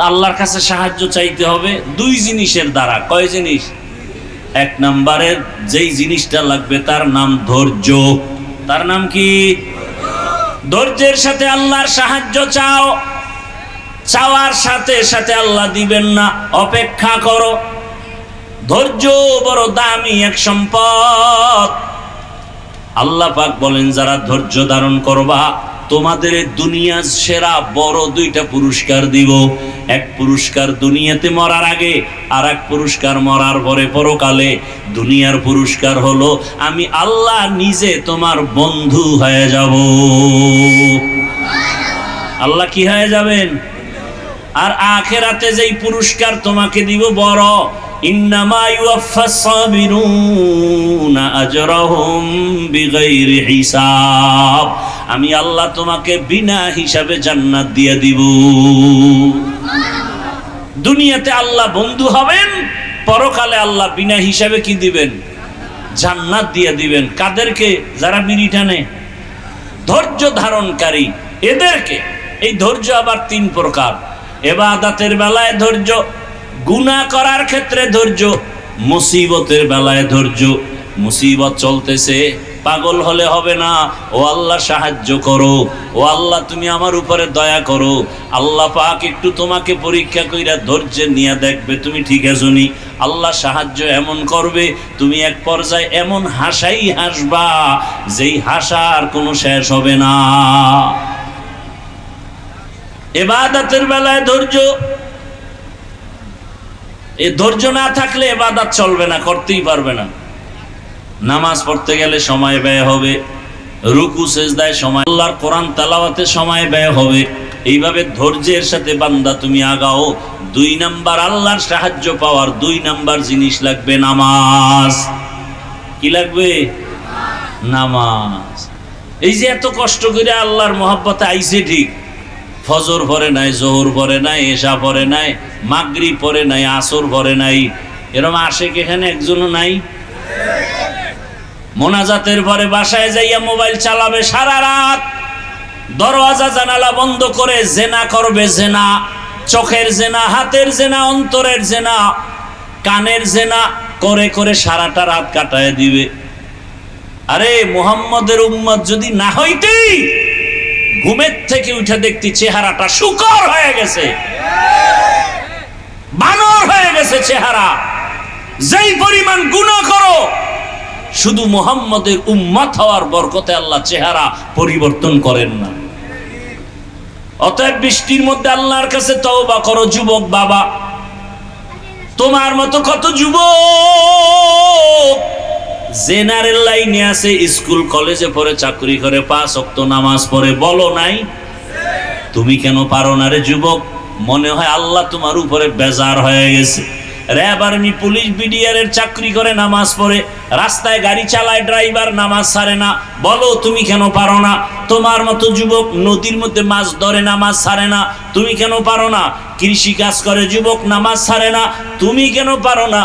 আল্লাহর কাছে সাহায্য চাইতে হবে 2 জিনিসের দ্বারা। কয় জিনিস? 1 নম্বরের যেই জিনিসটা লাগবে তার নাম ধৈর্য। তার নাম কি? ধৈর্যের সাথে আল্লাহর সাহায্য চাও। চাওয়ার সাথে সাথে আল্লাহ দিবেন না, অপেক্ষা করো। ধৈর্য বড় দামি এক সম্পদ। আল্লাহ পাক বলেন যারা ধৈর্য ধারণ করবা তোমাদের দুনিয়ার সেরা বড় দুইটা পুরস্কার দিব। এক পুরস্কার দুনিয়াতে মরার আগে, আর এক পুরস্কার মরার পরে পরকালে। দুনিয়ার পুরস্কার হলো আমি আল্লাহ নিজে তোমার বন্ধু হয়ে যাব। আল্লাহ কি হয়ে যাবেন? আর আখিরাতে যেই পুরস্কার তোমাকে দিব বড়, ইন্নামা ইউয়াফফাস সাবিরুনা আজরাহুম বিগাইরি হিসাব। আমি আল্লাহ তোমাকে বিনা হিসাবে জান্নাত দিয়ে দিব। দুনিয়াতে আল্লাহ বন্ধু হবেন, পরকালে আল্লাহ বিনা হিসাবে কি দিবেন? জান্নাত দিয়ে দিবেন। কাদেরকে? যারা বিড়ি টানে, ধৈর্য ধারণকারী এদেরকে। এই ধৈর্য আবার তিন প্রকার। ইবাদতের বেলায় ধৈর্য, গুনাহ করার ক্ষেত্রে ধৈর্য, মুসিবতের বেলায় ধৈর্য। মুসিবত চলতেছে, পাগল হলে হবে না। ও আল্লাহ সাহায্য করো, ও আল্লাহ তুমি আমার উপরে দয়া করো। আল্লাহ পাক একটু তোমাকে পরীক্ষা কইরা ধৈর্য নিয়ে দেখবে তুমি ঠিক আছো নি। আল্লাহ সাহায্য এমন করবে, তুমি এক পর্যায়ে এমন হাসাই হাসবা যেই হাসার কোনো শেষ হবে না। ইবাদতের বেলায় ধৈর্য, এই ধৈর্য না থাকলে ইবাদত চলবে না, করতেই পারবে না। নামাজ পড়তে গেলে সময় ব্যয় হবে, রুকু সেজদায় সময়, আল্লাহর কোরআন তেলাওয়াতে সময় ব্যয় হবে। এইভাবে ধৈর্যের সাথে বান্দা তুমি আগাও। 2 নাম্বার আল্লাহর সাহায্য পাওয়ার 2 নাম্বার জিনিস লাগবে নামাজ। কি লাগবে? নামাজ। এই যে এত কষ্ট করে আল্লাহর মহব্বতে আইছে ঠিক, ফজর পরে নাই, জোহর পরে নাই, এশা পরে নাই, মাগরিব পরে নাই, আসর পরে নাই, এরকম আশেক এখানে একজনও নাই। মোনাজাতের পরে বাসায় যাইয়া মোবাইল চালাবে সারা রাত, দরওয়াজা জানালা বন্ধ করে জেনা করবে। জেনা, চোখের জেনা, হাতের জেনা, অন্তরের জেনা, কানের জেনা করে করে সারাটা রাত কাটায় দিবে। আরে মুহাম্মদের উম্মত যদি না হইতি, ঘুমের থেকে উঠে দেখতি চেহারাটা শুকর হয়ে গেছে, বানর হয়ে গেছে চেহারা। যেই পরিমাণ গুনাহ করো, শুধু মুহাম্মদের উম্মত হওয়ার বরকতে আল্লাহ চেহারা পরিবর্তন করেন না। অতএব বৃষ্টির মধ্যে আল্লাহর কাছে তওবা করো। যুবক বাবা, তোমার মতো কত যুবক জেনারেল লাইনে আছে, স্কুল কলেজে পড়ে, চাকরি করে, 5 ওয়াক্ত নামাজ পড়ে, বলো নাই? তুমি কেন পারো না রে যুবক? মনে হয় আল্লাহ তোমার উপরে বেজার হয়ে গেছে। র্যাব আর্মি পুলিশ বিডিআর এর চাকরি করে, নামাজ পড়ে, রাস্তায় গাড়ি চালায়, ড্রাইভার, নামাজ ছাড়ে না। বলো তুমি কেন পারো না? তোমার মতো যুবক নদীর মধ্যে মাছ ধরে, নামাজ ছাড়ে না। তুমি কেন পারো না? কৃষি কাজ করে যুবক, নামাজ ছাড়ে না। তুমি কেন পারো না?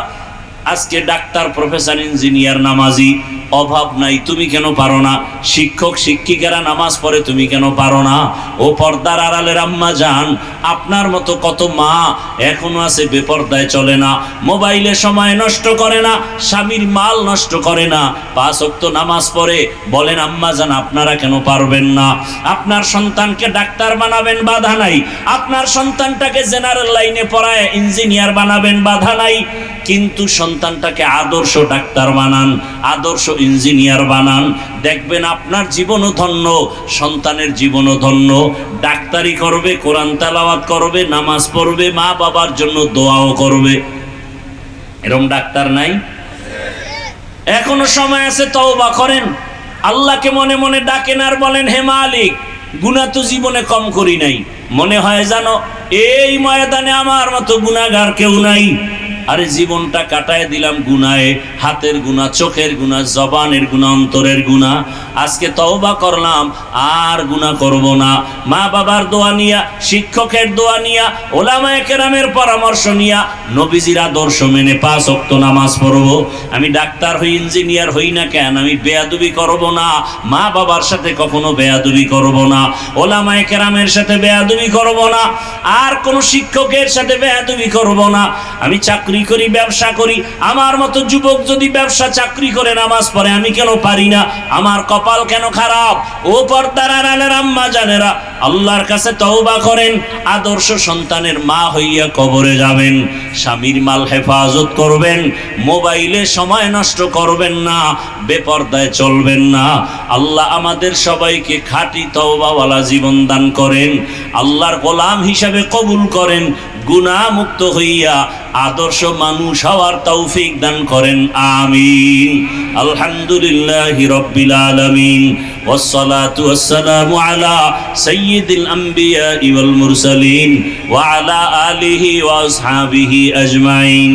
আজকে ডাক্তার, প্রফেসর, ইঞ্জিনিয়ার, নামাজি, অভাব নাই। তুমি কেন পারো না? শিক্ষক শিক্ষিকারা নামাজ পড়ে, তুমি কেন পারো না? ও পর্দার আড়ালের আম্মা জান, আপনার মতো কত মা এখনো আছে বেপর্দায় চলে না, মোবাইলে সময় নষ্ট করে না, স্বামীর মাল নষ্ট করে না, 5 ওয়াক্ত নামাজ পড়ে। বলেন আম্মা জান, আপনারা কেন পারবেন না? আপনার সন্তানকে ডাক্তার বানাবেন, বাধা নাই। আপনার সন্তানটাকে জেনারেল লাইনে পড়ায় ইঞ্জিনিয়ার বানাবেন, বাধা নাই। কিন্তু সন্তানটাকে আদর্শ ডাক্তার বানান, আদর্শ ইঞ্জিনিয়ার বানান, দেখবেন আপনার জীবনও ধন্য, সন্তানের জীবনও ধন্য। ডাক্তারি করবে, কোরআন তেলাওয়াত করবে, নামাজ পড়বে, মা বাবার জন্য দোয়াও করবে। এরকম ডাক্তার নাই? এখনো সময় আছে, তওবা করেন, আল্লাহকে মনে মনে ডাকেন আর বলেন, হে মালিক, গুনাহ তো জীবনে কম করি নাই। মনে হয় জানো এই ময়দানে আমার মতো গুনাহগার কেউ নাই। আরে জীবনটা কাটায় দিলাম গুনাহে, হাতের গুনাহ, চোখের গুনাহ, জবানের গুনাহ, অন্তরের গুনাহ। আজকে তওবা করলাম, আর গুনাহ করব না। মা বাবার দোয়া নিয়া, শিক্ষকের দোয়া নিয়া, ওলামায়ে কেরামের পরামর্শ নিয়া, নবীজির আদর্শ মেনে 5 ওয়াক্ত নামাজ পড়ব। আমি ডাক্তার হই, ইঞ্জিনিয়ার হই না কেন, আমি বেয়াদবি করব না। মা বাবার সাথে কখনো বেয়াদবি করব না, ওলামায়ে কেরামের সাথে বেয়াদবি করব না, আর কোন শিক্ষকের সাথে বেয়াদবি করব না। আমি চাকরি করি, ব্যবসা করি। আমার মতো যুবক যদি ব্যবসা চাকরি করে, নামাজ পড়ে, আমি কেন পারি না? আমার কপাল কেন খারাপ? ও পর্দার আড়ালের আম্মা জানেরা, আল্লাহর কাছে তওবা করেন, আদর্শ সন্তানের মা হইয়া কবরে যাবেন, স্বামীর মাল হেফাজত করবেন, মোবাইলে সময় নষ্ট করবেন না, বেপরদায় চলবেন না। আল্লাহ আমাদের সবাইকে খাঁটি তওবাওয়ালা জীবন দান করেন, আল্লাহর গোলাম হিসাবে কবুল করেন, গুনাহ মুক্ত হইয়া আদর্শ মানুষ হওয়ার তৌফিক দান করেন, আমিন। আলহামদুলিল্লাহি রাব্বিল আলামিন, ওয়াসসালাতু ওয়াসসালামু আলা সাইয়্যিদিল আমবিয়া ওয়াল মুরসালিন ওয়া আলা আলিহি ওয়া আসহাবিহি আজমাইন।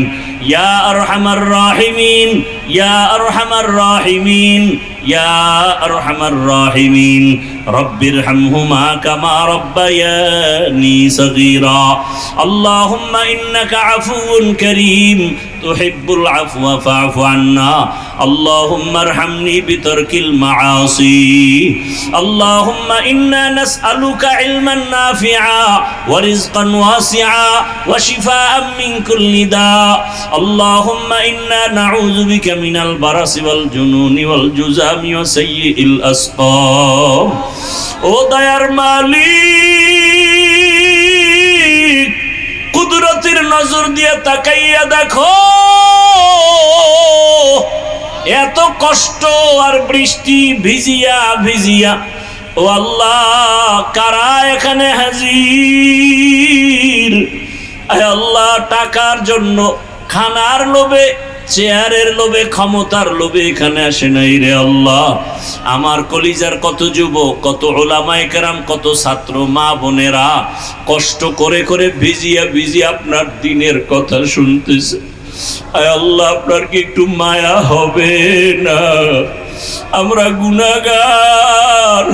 ইয়া আরহামার রাহিমিন, ইয়া আরহামার রাহিমিন, ইয়া আরহামার রাহিমিন। রব্বিরহামহুমা কামা রাব্বায়ানি সগীরা। আল্লাহুম্মা ইন্নাকা আফুউন কারীম তুহিব্বুল আফওয়া ফা'ফু আন্না। اللهم ارحمني بترك المعاصي. اللهم إنا نسألك علما نافعا ورزقا واسعا وشفاء من كل داء. اللهم إنا نعوذ بك من البرص والجنون والجذام وسيء الأسقام. ও দয়ার মালিক, কুদরতের নজর দিয়ে তাকাইয়া দেখো, এত কষ্ট আর বৃষ্টি ভিজিয়া ভিজিয়া, ও আল্লাহ কারা এখানে হাজির? আয় আল্লাহ, টাকার জন্য, খানার লোভে, চেয়ারের লোভে, ক্ষমতার লোভে এখানে আসে নাই রে আল্লাহ। আমার কলিজার কত যুবক, কত উলামায়ে কেরাম, কত ছাত্র মা বোনেরা কষ্ট করে করে ভিজিয়া ভিজিয়া আপনার দ্বীনের কথা শুনতেছে। আয় আল্লাহ, আপনার কি একটু মায়া হবে না? আমরা গুনাহগার,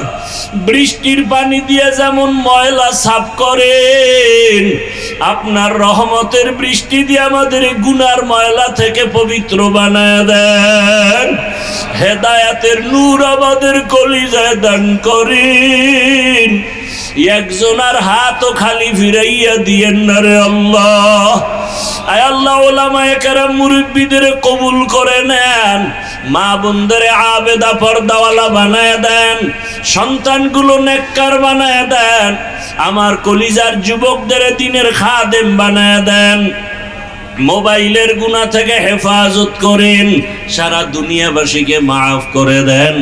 বৃষ্টির পানি দিয়ে যেমন ময়লা সাফ করেন, আপনার রহমতের বৃষ্টি দিয়ে আমাদের গুনার ময়লা থেকে পবিত্র বানায় দেন। হেদায়াতের নূর আমাদের কলিজায় দান করেন। একজনের হাতও খালি ফিরাইয়া দিয়েন না রে আল্লাহ। আয় আল্লাহ, উলামায়ে কেরাম মুরব্বিদের কবুল করে নেন, মা বোনদের আবেদা পর্দাওয়ালা বানায় দেন, সন্তানগুলো নেককার বানায় দেন, আমার কলিজার যুবকদের দ্বীনের খাদেম বানায় দেন। মোবাইলের গুনাহ থেকে হেফাজত করেন, সারা দুনিয়াবাসীকে মাফ করে দেন।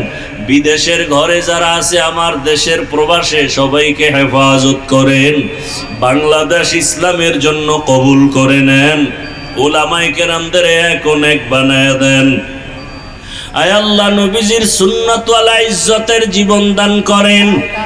বিদেশের ঘরে যারা আছে, আমার দেশের প্রবাসে সবাইকে হেফাজত করেন। বাংলাদেশ ইসলামের জন্য কবুল করে নেন, উলামায়ে কেরামদের এক অনেক বানায় দেন। আয় আল্লাহ, নবীজির সুন্নাত ওয়ালা ইজ্জতের জীবন দান করেন।